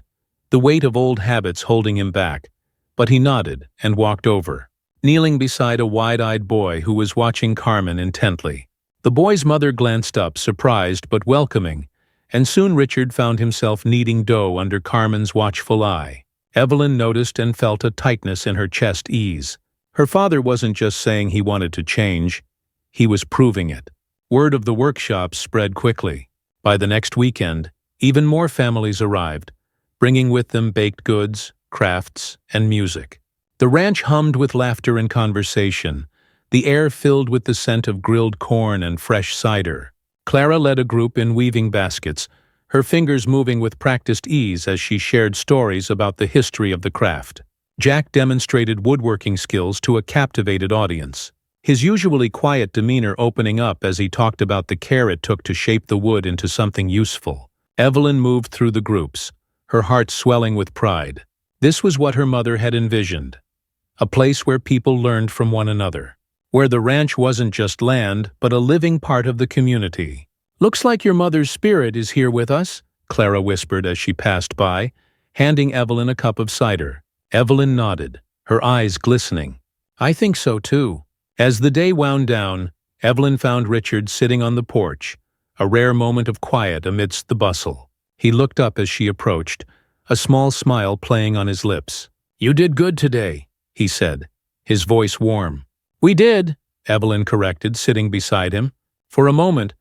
the weight of old habits holding him back, but he nodded and walked over, kneeling beside a wide-eyed boy who was watching Carmen intently. The boy's mother glanced up, surprised but welcoming, and soon Richard found himself kneading dough under Carmen's watchful eye. Evelyn noticed and felt a tightness in her chest ease. Her father wasn't just saying he wanted to change, he was proving it. Word of the workshops spread quickly. By the next weekend, even more families arrived, bringing with them baked goods, crafts, and music. The ranch hummed with laughter and conversation, the air filled with the scent of grilled corn and fresh cider. Clara led a group in weaving baskets, her fingers moving with practiced ease as she shared stories about the history of the craft. Jack demonstrated woodworking skills to a captivated audience, his usually quiet demeanor opening up as he talked about the care it took to shape the wood into something useful. Evelyn moved through the groups, her heart swelling with pride. This was what her mother had envisioned, a place where people learned from one another, where the ranch wasn't just land, but a living part of the community. "Looks like your mother's spirit is here with us," Clara whispered as she passed by, handing Evelyn a cup of cider. Evelyn nodded, her eyes glistening. "I think so too." As the day wound down, Evelyn found Richard sitting on the porch, a rare moment of quiet amidst the bustle. He looked up as she approached, a small smile playing on his lips. "You did good today," he said, his voice warm. "We did," Evelyn corrected, sitting beside him. For a moment,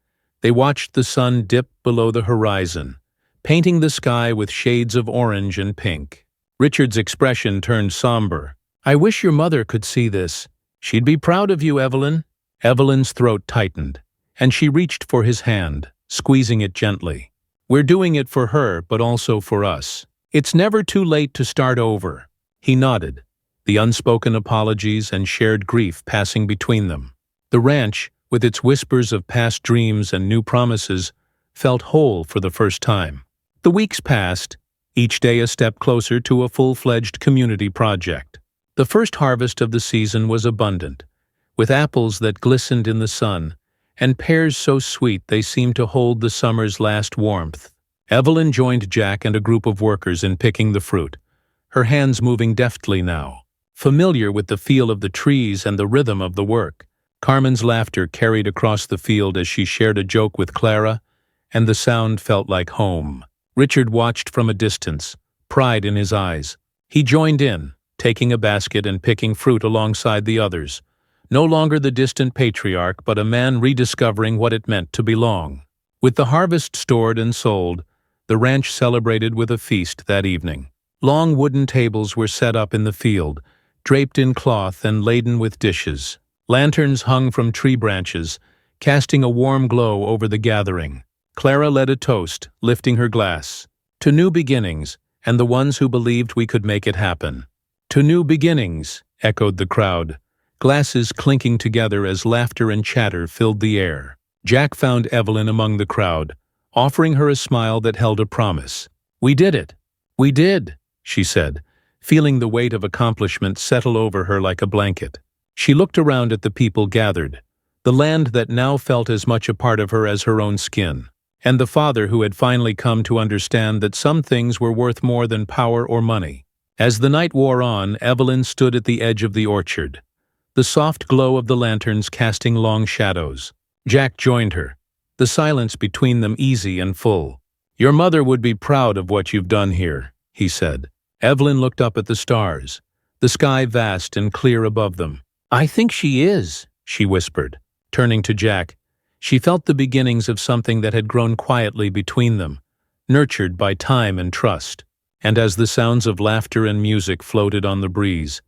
they watched the sun dip below the horizon, painting the sky with shades of orange and pink. Richard's expression turned somber. "I wish your mother could see this. She'd be proud of you, Evelyn." Evelyn's throat tightened, and she reached for his hand, squeezing it gently. "We're doing it for her, but also for us. It's never too late to start over." He nodded, the unspoken apologies and shared grief passing between them. The ranch, with its whispers of past dreams and new promises, felt whole for the first time. The weeks passed, each day a step closer to a full-fledged community project. The first harvest of the season was abundant, with apples that glistened in the sun, and pears so sweet they seemed to hold the summer's last warmth. Evelyn joined Jack and a group of workers in picking the fruit, her hands moving deftly now, familiar with the feel of the trees and the rhythm of the work. Carmen's laughter carried across the field as she shared a joke with Clara, and the sound felt like home. Richard watched from a distance, pride in his eyes. He joined in, taking a basket and picking fruit alongside the others, no longer the distant patriarch but a man rediscovering what it meant to belong. With the harvest stored and sold, the ranch celebrated with a feast that evening. Long wooden tables were set up in the field, draped in cloth and laden with dishes. Lanterns hung from tree branches, casting a warm glow over the gathering. Clara led a toast, lifting her glass. "To new beginnings, and the ones who believed we could make it happen." "To new beginnings," echoed the crowd, glasses clinking together as laughter and chatter filled the air. Jack found Evelyn among the crowd, offering her a smile that held a promise. "We did it. We did," she said, feeling the weight of accomplishment settle over her like a blanket. She looked around at the people gathered, the land that now felt as much a part of her as her own skin, and the father who had finally come to understand that some things were worth more than power or money. As the night wore on, Evelyn stood at the edge of the orchard, the soft glow of the lanterns casting long shadows. Jack joined her, the silence between them easy and full. "Your mother would be proud of what you've done here," he said. Evelyn looked up at the stars, the sky vast and clear above them. "I think she is," she whispered. Turning to Jack, she felt the beginnings of something that had grown quietly between them, nurtured by time and trust. And as the sounds of laughter and music floated on the breeze,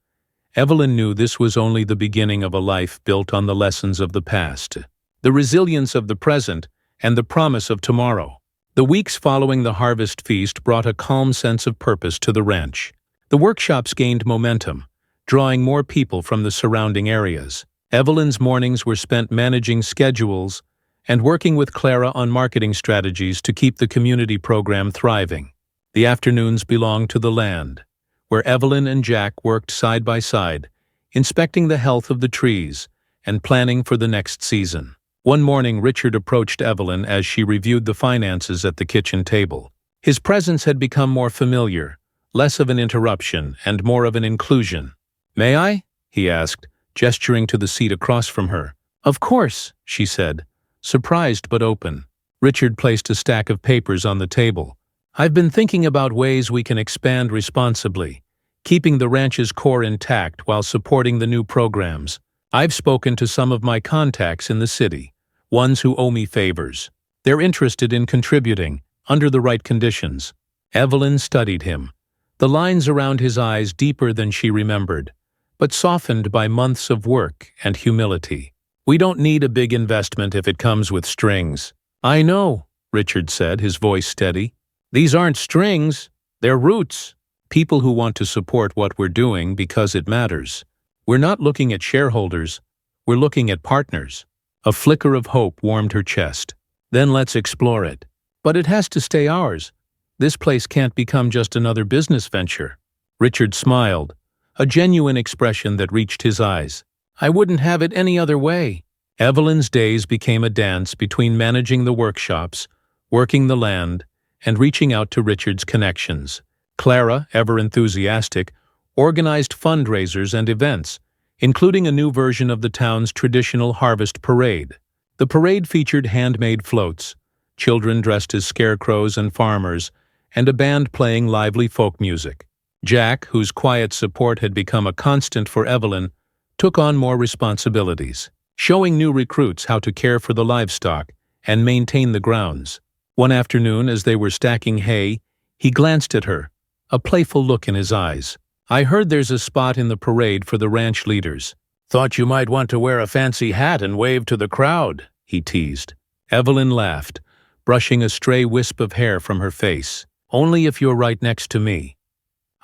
Evelyn knew this was only the beginning of a life built on the lessons of the past, the resilience of the present, and the promise of tomorrow. The weeks following the harvest feast brought a calm sense of purpose to the ranch. The workshops gained momentum, drawing more people from the surrounding areas. Evelyn's mornings were spent managing schedules and working with Clara on marketing strategies to keep the community program thriving. The afternoons belonged to the land, where Evelyn and Jack worked side by side, inspecting the health of the trees and planning for the next season. One morning, Richard approached Evelyn as she reviewed the finances at the kitchen table. His presence had become more familiar, less of an interruption and more of an inclusion. "May I?" he asked, gesturing to the seat across from her. "Of course," she said, surprised but open. Richard placed a stack of papers on the table. "I've been thinking about ways we can expand responsibly, keeping the ranch's core intact while supporting the new programs. I've spoken to some of my contacts in the city, ones who owe me favors. They're interested in contributing, under the right conditions." Evelyn studied him, the lines around his eyes deeper than she remembered, but softened by months of work and humility. "We don't need a big investment if it comes with strings." "I know," Richard said, his voice steady. "These aren't strings, they're roots. People who want to support what we're doing because it matters. We're not looking at shareholders, we're looking at partners." A flicker of hope warmed her chest. "Then let's explore it. But it has to stay ours. This place can't become just another business venture." Richard smiled, a genuine expression that reached his eyes. "I wouldn't have it any other way." Evelyn's days became a dance between managing the workshops, working the land, and reaching out to Richard's connections. Clara, ever enthusiastic, organized fundraisers and events, including a new version of the town's traditional harvest parade. The parade featured handmade floats, children dressed as scarecrows and farmers, and a band playing lively folk music. Jack, whose quiet support had become a constant for Evelyn, took on more responsibilities, showing new recruits how to care for the livestock and maintain the grounds. One afternoon, as they were stacking hay, he glanced at her, a playful look in his eyes. "I heard there's a spot in the parade for the ranch leaders. Thought you might want to wear a fancy hat and wave to the crowd." he teased. Evelyn laughed, brushing a stray wisp of hair from her face. Only if you're right next to me.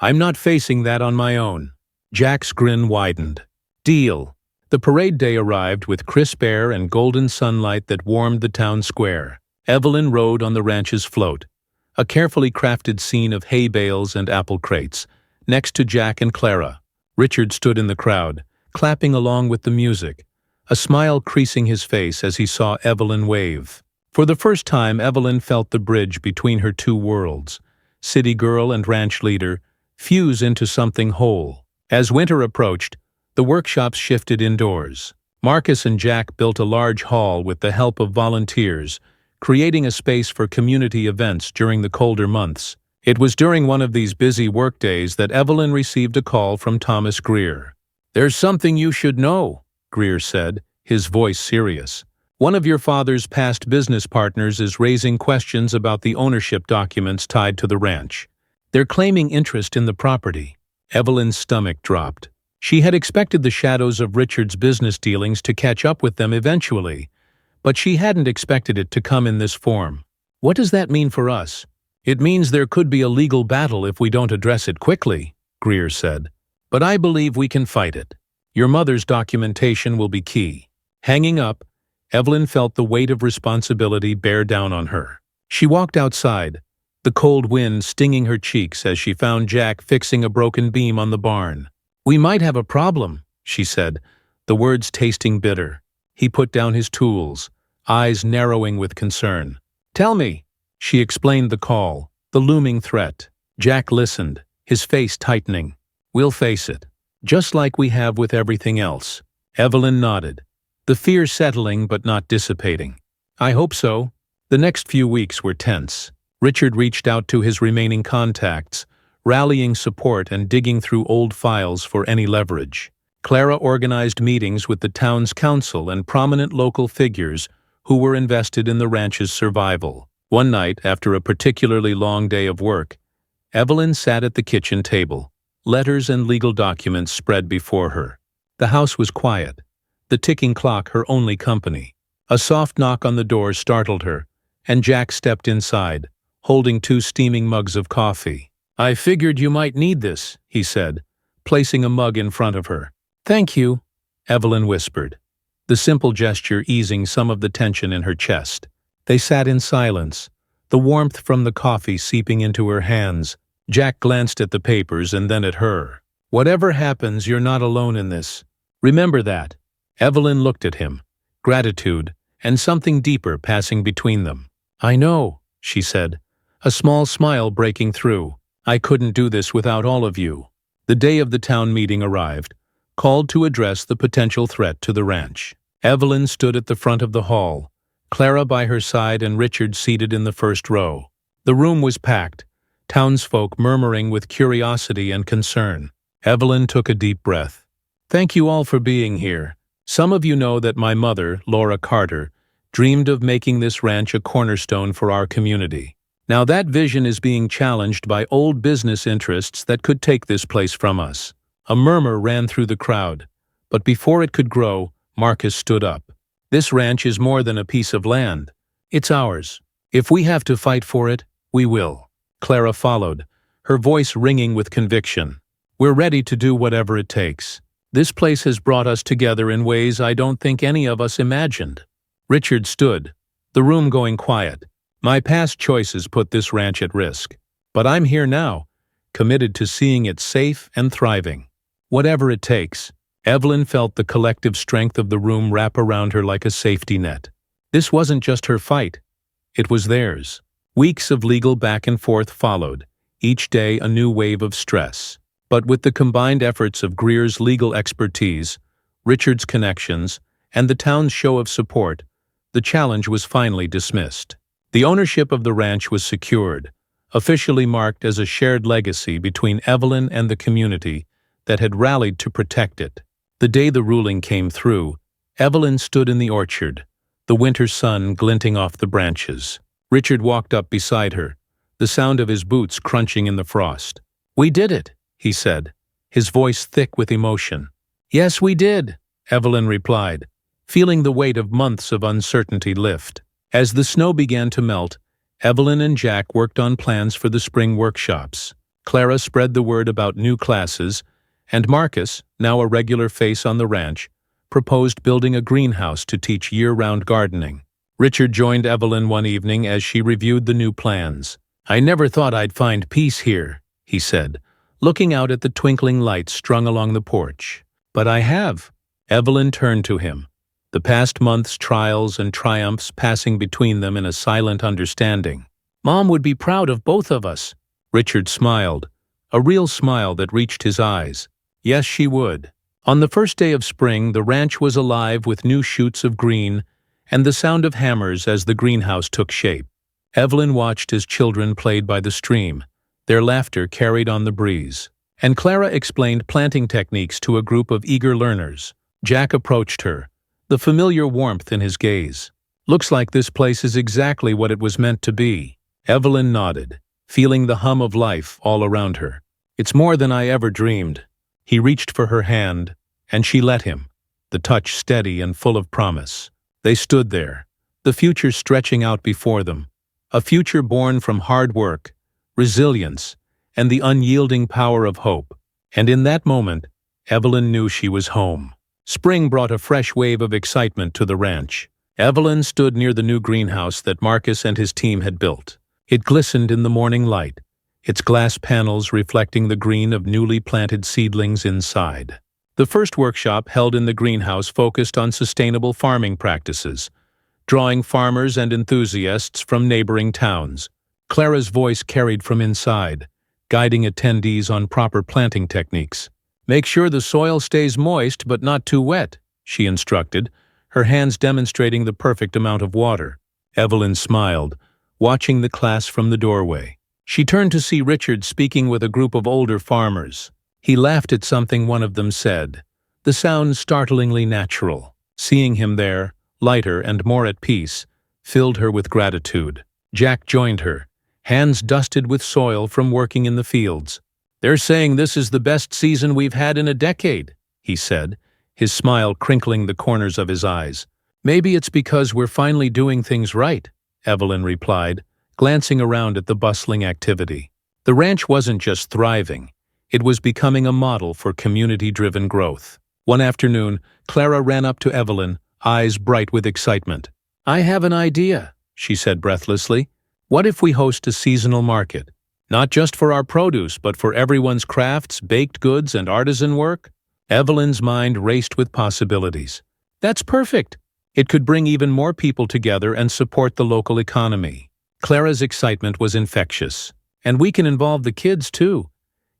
I'm not facing that on my own. Jack's grin widened. Deal. The parade day arrived with crisp air and golden sunlight that warmed the town square. Evelyn rode on the ranch's float, a carefully crafted scene of hay bales and apple crates, next to Jack and Clara. Richard stood in the crowd, clapping along with the music, a smile creasing his face as he saw Evelyn wave. For the first time, Evelyn felt the bridge between her two worlds, city girl and ranch leader, fuse into something whole. As winter approached, the workshops shifted indoors. Marcus and Jack built a large hall with the help of volunteers, creating a space for community events during the colder months. It was during one of these busy workdays that Evelyn received a call from Thomas Greer. "There's something you should know," Greer said, his voice serious. "One of your father's past business partners is raising questions about the ownership documents tied to the ranch. They're claiming interest in the property." Evelyn's stomach dropped. She had expected the shadows of Richard's business dealings to catch up with them eventually, but she hadn't expected it to come in this form. "What does that mean for us?" "It means there could be a legal battle if we don't address it quickly," Greer said. "But I believe we can fight it. Your mother's documentation will be key." Hanging up, Evelyn felt the weight of responsibility bear down on her. She walked outside, the cold wind stinging her cheeks as she found Jack fixing a broken beam on the barn. "We might have a problem," she said, the words tasting bitter. He put down his tools, eyes narrowing with concern. "Tell me." She explained the call, the looming threat. Jack listened, his face tightening. "We'll face it, just like we have with everything else." Evelyn nodded, the fear settling but not dissipating. "I hope so." The next few weeks were tense. Richard reached out to his remaining contacts, rallying support and digging through old files for any leverage. Clara organized meetings with the town's council and prominent local figures who were invested in the ranch's survival. One night, after a particularly long day of work, Evelyn sat at the kitchen table, letters and legal documents spread before her. The house was quiet, the ticking clock her only company. A soft knock on the door startled her, and Jack stepped inside, holding 2 steaming mugs of coffee. "I figured you might need this," he said, placing a mug in front of her. "Thank you," Evelyn whispered, the simple gesture easing some of the tension in her chest. They sat in silence, the warmth from the coffee seeping into her hands. Jack glanced at the papers and then at her. "Whatever happens, you're not alone in this. Remember that." Evelyn looked at him, gratitude and something deeper passing between them. "I know," she said, a small smile breaking through. "I couldn't do this without all of you." The day of the town meeting arrived, called to address the potential threat to the ranch. Evelyn stood at the front of the hall, Clara by her side and Richard seated in the first row. The room was packed, townsfolk murmuring with curiosity and concern. Evelyn took a deep breath. "Thank you all for being here. Some of you know that my mother, Laura Carter, dreamed of making this ranch a cornerstone for our community. Now that vision is being challenged by old business interests that could take this place from us." A murmur ran through the crowd, but before it could grow, Marcus stood up. "This ranch is more than a piece of land. It's ours. If we have to fight for it, we will." Clara followed, her voice ringing with conviction. "We're ready to do whatever it takes. This place has brought us together in ways I don't think any of us imagined." Richard stood, the room going quiet. "My past choices put this ranch at risk, but I'm here now, committed to seeing it safe and thriving. Whatever it takes." Evelyn felt the collective strength of the room wrap around her like a safety net. This wasn't just her fight. It was theirs. Weeks of legal back and forth followed, each day a new wave of stress. But with the combined efforts of Greer's legal expertise, Richard's connections, and the town's show of support, the challenge was finally dismissed. The ownership of the ranch was secured, officially marked as a shared legacy between Evelyn and the community that had rallied to protect it. The day the ruling came through, Evelyn stood in the orchard, the winter sun glinting off the branches. Richard walked up beside her, the sound of his boots crunching in the frost. "We did it," he said, his voice thick with emotion. "Yes, we did," Evelyn replied, feeling the weight of months of uncertainty lift. As the snow began to melt, Evelyn and Jack worked on plans for the spring workshops. Clara spread the word about new classes, and Marcus, now a regular face on the ranch, proposed building a greenhouse to teach year-round gardening. Richard joined Evelyn one evening as she reviewed the new plans. "I never thought I'd find peace here," he said, looking out at the twinkling lights strung along the porch. "But I have." Evelyn turned to him, the past month's trials and triumphs passing between them in a silent understanding. "Mom would be proud of both of us." Richard smiled, a real smile that reached his eyes. Yes, she would. On the first day of spring, the ranch was alive with new shoots of green and the sound of hammers as the greenhouse took shape. Evelyn watched as children played by the stream, their laughter carried on the breeze. And Clara explained planting techniques to a group of eager learners. Jack approached her, the familiar warmth in his gaze. "Looks like this place is exactly what it was meant to be." Evelyn nodded, feeling the hum of life all around her. "It's more than I ever dreamed." He reached for her hand, and she let him, the touch steady and full of promise. They stood there, the future stretching out before them, a future born from hard work, resilience, and the unyielding power of hope. And in that moment, Evelyn knew she was home. Spring brought a fresh wave of excitement to the ranch. Evelyn stood near the new greenhouse that Marcus and his team had built. It glistened in the morning light, its glass panels reflecting the green of newly planted seedlings inside. The first workshop held in the greenhouse focused on sustainable farming practices, drawing farmers and enthusiasts from neighboring towns. Clara's voice carried from inside, guiding attendees on proper planting techniques. "Make sure the soil stays moist but not too wet," she instructed, her hands demonstrating the perfect amount of water. Evelyn smiled, watching the class from the doorway. She turned to see Richard speaking with a group of older farmers. He laughed at something one of them said, the sound startlingly natural. Seeing him there, lighter and more at peace, filled her with gratitude. Jack joined her, hands dusted with soil from working in the fields. "They're saying this is the best season we've had in a decade," he said, his smile crinkling the corners of his eyes. "Maybe it's because we're finally doing things right," Evelyn replied, glancing around at the bustling activity. The ranch wasn't just thriving, it was becoming a model for community-driven growth. One afternoon, Clara ran up to Evelyn, eyes bright with excitement. "I have an idea," she said breathlessly. "What if we host a seasonal market? Not just for our produce, but for everyone's crafts, baked goods, and artisan work?" Evelyn's mind raced with possibilities. "That's perfect. It could bring even more people together and support the local economy." Clara's excitement was infectious. "And we can involve the kids, too.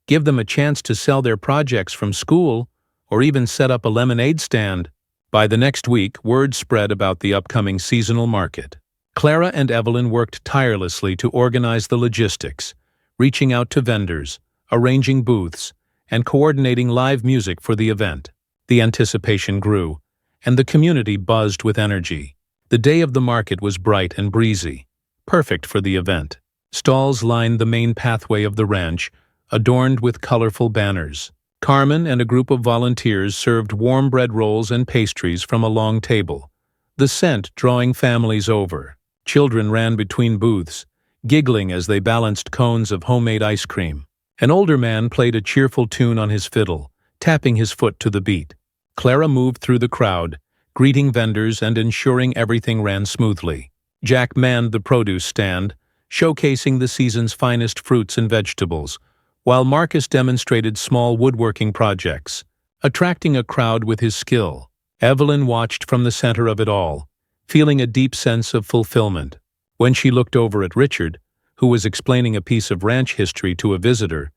Give them a chance to sell their projects from school, or even set up a lemonade stand." By the next week, word spread about the upcoming seasonal market. Clara and Evelyn worked tirelessly to organize the logistics, reaching out to vendors, arranging booths, and coordinating live music for the event. The anticipation grew, and the community buzzed with energy. The day of the market was bright and breezy, perfect for the event. Stalls lined the main pathway of the ranch, adorned with colorful banners. Carmen and a group of volunteers served warm bread rolls and pastries from a long table, the scent drawing families over. Children ran between booths, giggling as they balanced cones of homemade ice cream. An older man played a cheerful tune on his fiddle, tapping his foot to the beat. Clara moved through the crowd, greeting vendors and ensuring everything ran smoothly. Jack manned the produce stand, showcasing the season's finest fruits and vegetables, while Marcus demonstrated small woodworking projects, attracting a crowd with his skill. Evelyn watched from the center of it all, feeling a deep sense of fulfillment. When she looked over at Richard, who was explaining a piece of ranch history to a visitor,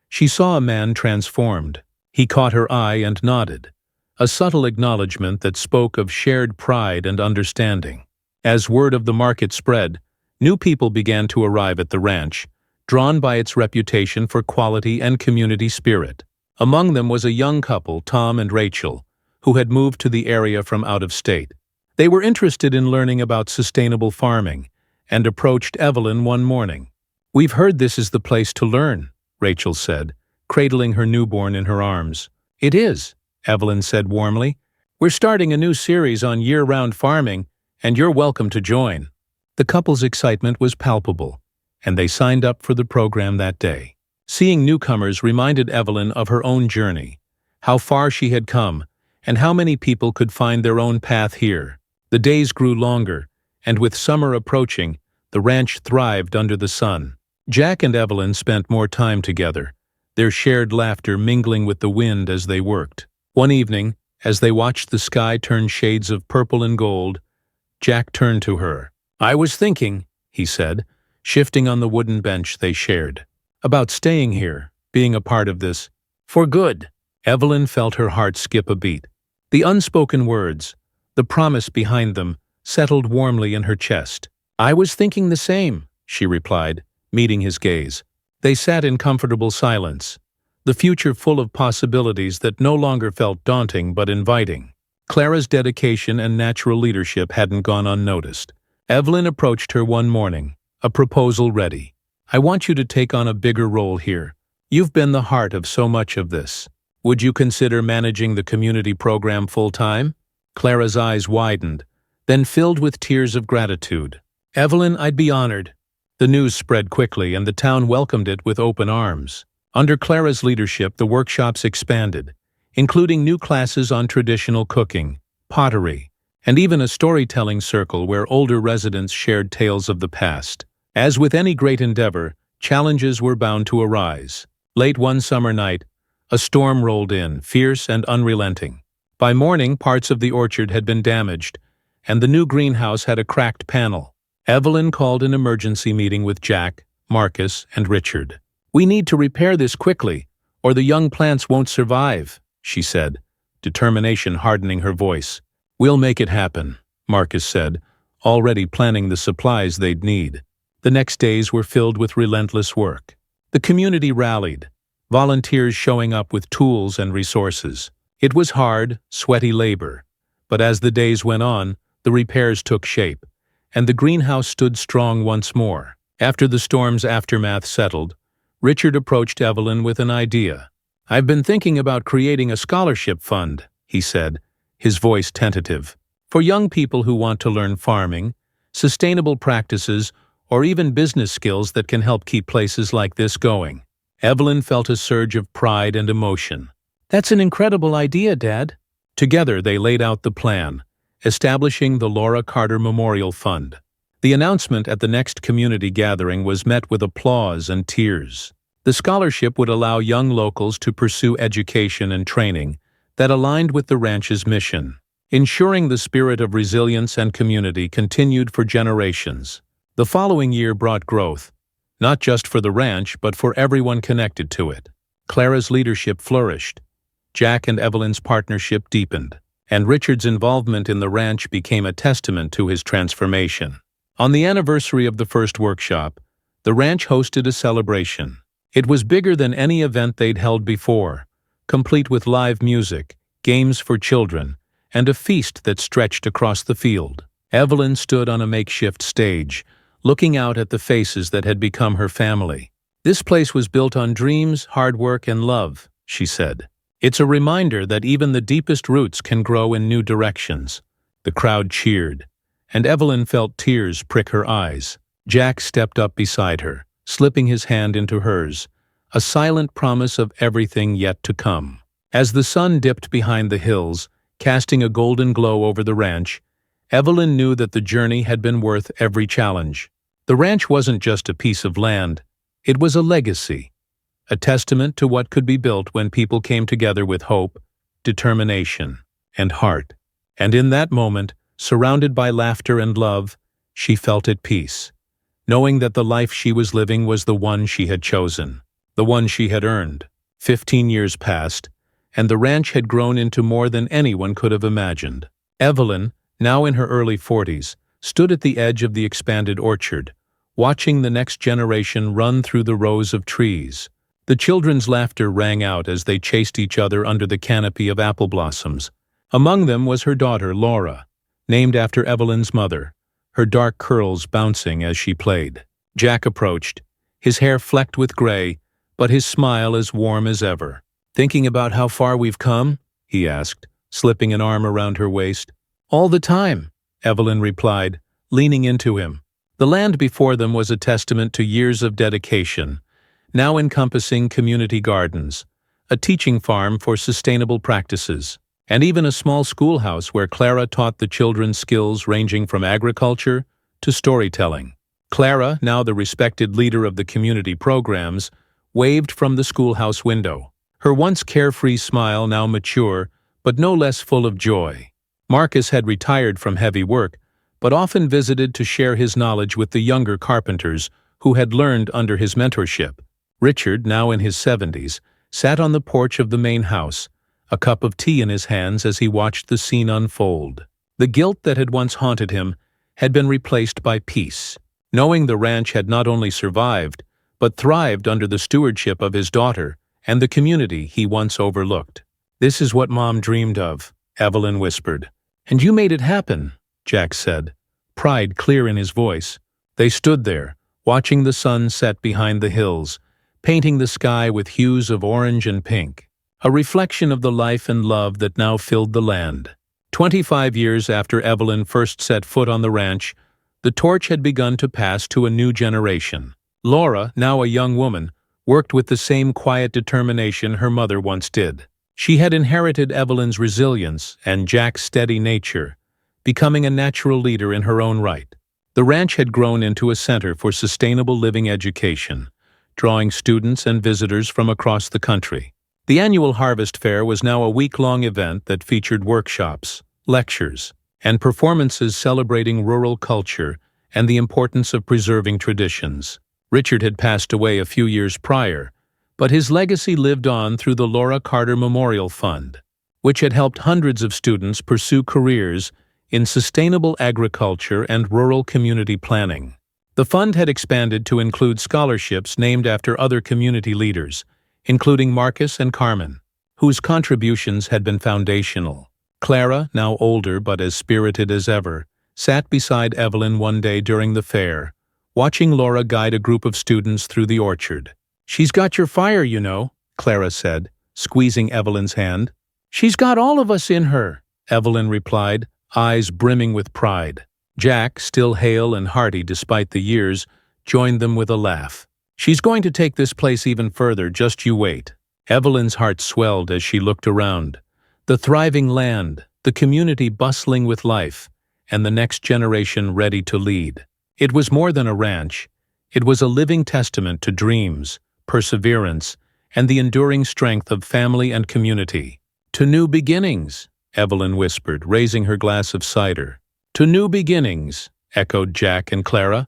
she saw a man transformed. He caught her eye and nodded, a subtle acknowledgement that spoke of shared pride and understanding. As word of the market spread, new people began to arrive at the ranch, drawn by its reputation for quality and community spirit. Among them was a young couple, Tom and Rachel, who had moved to the area from out of state. They were interested in learning about sustainable farming and approached Evelyn one morning. "We've heard this is the place to learn," Rachel said, cradling her newborn in her arms. "It is," Evelyn said warmly. We're starting a new series on year-round farming, and you're welcome to join." The couple's excitement was palpable, and they signed up for the program that day. Seeing newcomers reminded Evelyn of her own journey, how far she had come, and how many people could find their own path here. The days grew longer, and with summer approaching, the ranch thrived under the sun. Jack and Evelyn spent more time together, their shared laughter mingling with the wind as they worked. One evening, as they watched the sky turn shades of purple and gold, Jack turned to her. "I was thinking," he said, shifting on the wooden bench they shared, "about staying here, being a part of this, for good." Evelyn felt her heart skip a beat. The unspoken words, the promise behind them, settled warmly in her chest. "I was thinking the same," she replied, meeting his gaze. They sat in comfortable silence, the future full of possibilities that no longer felt daunting but inviting. Clara's dedication and natural leadership hadn't gone unnoticed. Evelyn approached her one morning, a proposal ready. "I want you to take on a bigger role here. You've been the heart of so much of this. Would you consider managing the community program full-time?" Clara's eyes widened, then filled with tears of gratitude. "Evelyn, I'd be honored." The news spread quickly, and the town welcomed it with open arms. Under Clara's leadership, the workshops expanded, including new classes on traditional cooking, pottery, and even a storytelling circle where older residents shared tales of the past. As with any great endeavor, challenges were bound to arise. Late one summer night, a storm rolled in, fierce and unrelenting. By morning, parts of the orchard had been damaged, and the new greenhouse had a cracked panel. Evelyn called an emergency meeting with Jack, Marcus, and Richard. "We need to repair this quickly, or the young plants won't survive," she said, determination hardening her voice. "We'll make it happen," Marcus said, already planning the supplies they'd need. The next days were filled with relentless work. The community rallied, volunteers showing up with tools and resources. It was hard, sweaty labor, but as the days went on, the repairs took shape, and the greenhouse stood strong once more. After the storm's aftermath settled, Richard approached Evelyn with an idea. "I've been thinking about creating a scholarship fund," he said, his voice tentative, "for young people who want to learn farming, sustainable practices, or even business skills that can help keep places like this going." Evelyn felt a surge of pride and emotion. "That's an incredible idea, Dad." Together they laid out the plan, establishing the Laura Carter Memorial Fund. The announcement at the next community gathering was met with applause and tears. The scholarship would allow young locals to pursue education and training that aligned with the ranch's mission, ensuring the spirit of resilience and community continued for generations. The following year brought growth, not just for the ranch but for everyone connected to it. Clara's leadership flourished, Jack and Evelyn's partnership deepened, and Richard's involvement in the ranch became a testament to his transformation. On the anniversary of the first workshop, the ranch hosted a celebration. It was bigger than any event they'd held before, complete with live music, games for children, and a feast that stretched across the field. Evelyn stood on a makeshift stage, looking out at the faces that had become her family. "This place was built on dreams, hard work, and love," she said. "It's a reminder that even the deepest roots can grow in new directions." The crowd cheered, and Evelyn felt tears prick her eyes. Jack stepped up beside her, slipping his hand into hers, a silent promise of everything yet to come. As the sun dipped behind the hills, casting a golden glow over the ranch, Evelyn knew that the journey had been worth every challenge. The ranch wasn't just a piece of land, it was a legacy, a testament to what could be built when people came together with hope, determination, and heart. And in that moment, surrounded by laughter and love, she felt at peace, knowing that the life she was living was the one she had chosen, the one she had earned. 15 years passed, and the ranch had grown into more than anyone could have imagined. Evelyn, now in her early 40s, stood at the edge of the expanded orchard, watching the next generation run through the rows of trees. The children's laughter rang out as they chased each other under the canopy of apple blossoms. Among them was her daughter, Laura, named after Evelyn's mother, her dark curls bouncing as she played. Jack approached, his hair flecked with gray, but his smile as warm as ever. "Thinking about how far we've come?" he asked, slipping an arm around her waist. "All the time," Evelyn replied, leaning into him. The land before them was a testament to years of dedication, now encompassing community gardens, a teaching farm for sustainable practices, and even a small schoolhouse where Clara taught the children skills ranging from agriculture to storytelling. Clara, now the respected leader of the community programs, waved from the schoolhouse window, her once carefree smile now mature, but no less full of joy. Marcus had retired from heavy work, but often visited to share his knowledge with the younger carpenters who had learned under his mentorship. Richard, now in his 70s, sat on the porch of the main house, a cup of tea in his hands as he watched the scene unfold. The guilt that had once haunted him had been replaced by peace, knowing the ranch had not only survived, but thrived under the stewardship of his daughter and the community he once overlooked. "This is what Mom dreamed of," Evelyn whispered. "And you made it happen," Jack said, pride clear in his voice. They stood there, watching the sun set behind the hills, painting the sky with hues of orange and pink, a reflection of the life and love that now filled the land. 25 years after Evelyn first set foot on the ranch, the torch had begun to pass to a new generation. Laura, now a young woman, worked with the same quiet determination her mother once did. She had inherited Evelyn's resilience and Jack's steady nature, becoming a natural leader in her own right. The ranch had grown into a center for sustainable living education, drawing students and visitors from across the country. The annual Harvest Fair was now a week-long event that featured workshops, lectures, and performances celebrating rural culture and the importance of preserving traditions. Richard had passed away a few years prior, but his legacy lived on through the Laura Carter Memorial Fund, which had helped hundreds of students pursue careers in sustainable agriculture and rural community planning. The fund had expanded to include scholarships named after other community leaders, including Marcus and Carmen, whose contributions had been foundational. Clara, now older but as spirited as ever, sat beside Evelyn one day during the fair, watching Laura guide a group of students through the orchard. "She's got your fire, you know," Clara said, squeezing Evelyn's hand. "She's got all of us in her," Evelyn replied, eyes brimming with pride. Jack, still hale and hearty despite the years, joined them with a laugh. "She's going to take this place even further, just you wait." Evelyn's heart swelled as she looked around. The thriving land, the community bustling with life, and the next generation ready to lead. It was more than a ranch. It was a living testament to dreams, perseverance, and the enduring strength of family and community. "To new beginnings," Evelyn whispered, raising her glass of cider. "To new beginnings," echoed Jack and Clara,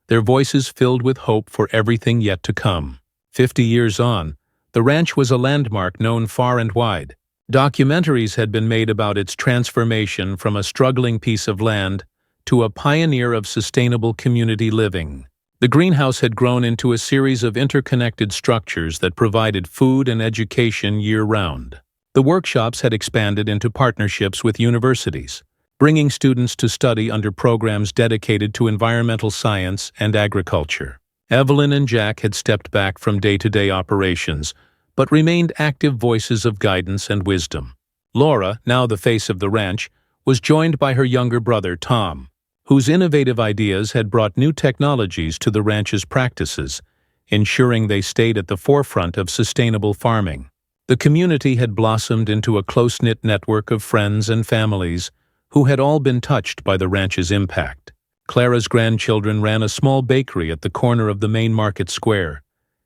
their voices filled with hope for everything yet to come. 50 years on, the ranch was a landmark known far and wide. Documentaries had been made about its transformation from a struggling piece of land to a pioneer of sustainable community living. The greenhouse had grown into a series of interconnected structures that provided food and education year-round. The workshops had expanded into partnerships with universities, bringing students to study under programs dedicated to environmental science and agriculture. Evelyn and Jack had stepped back from day-to-day operations, but remained active voices of guidance and wisdom. Laura, now the face of the ranch, was joined by her younger brother, Tom, whose innovative ideas had brought new technologies to the ranch's practices, ensuring they stayed at the forefront of sustainable farming. The community had blossomed into a close-knit network of friends and families who had all been touched by the ranch's impact. Clara's grandchildren ran a small bakery at the corner of the main market square,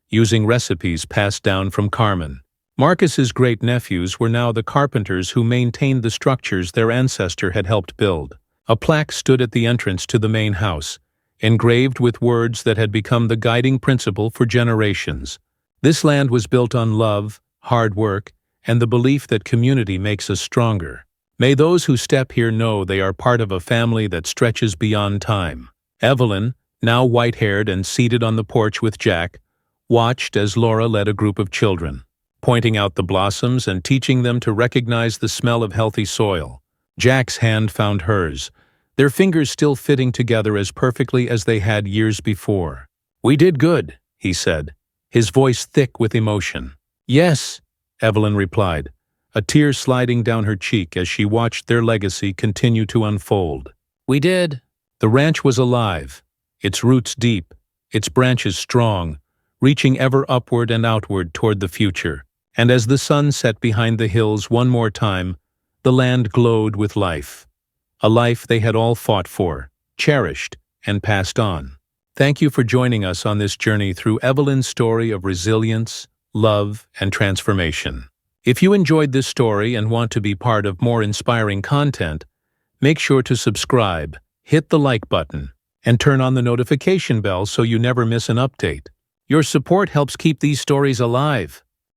using recipes passed down from Carmen. Marcus's great-nephews were now the carpenters who maintained the structures their ancestor had helped build. A plaque stood at the entrance to the main house, engraved with words that had become the guiding principle for generations. This land was built on love, hard work, and the belief that community makes us stronger. May those who step here know they are part of a family that stretches beyond time. Evelyn, now white-haired and seated on the porch with Jack, watched as Laura led a group of children, pointing out the blossoms and teaching them to recognize the smell of healthy soil. Jack's hand found hers, their fingers still fitting together as perfectly as they had years before. "We did good," he said, his voice thick with emotion. "Yes," Evelyn replied, a tear sliding down her cheek as she watched their legacy continue to unfold. We did. The ranch was alive, its roots deep, its branches strong, reaching ever upward and outward toward the future. And as the sun set behind the hills one more time, the land glowed with life. A life they had all fought for, cherished, and passed on. Thank you for joining us on this journey through Evelyn's story of resilience, love, and transformation. If you enjoyed this story and want to be part of more inspiring content, make sure to subscribe, hit the like button, and turn on the notification bell so you never miss an update. Your support helps keep these stories alive.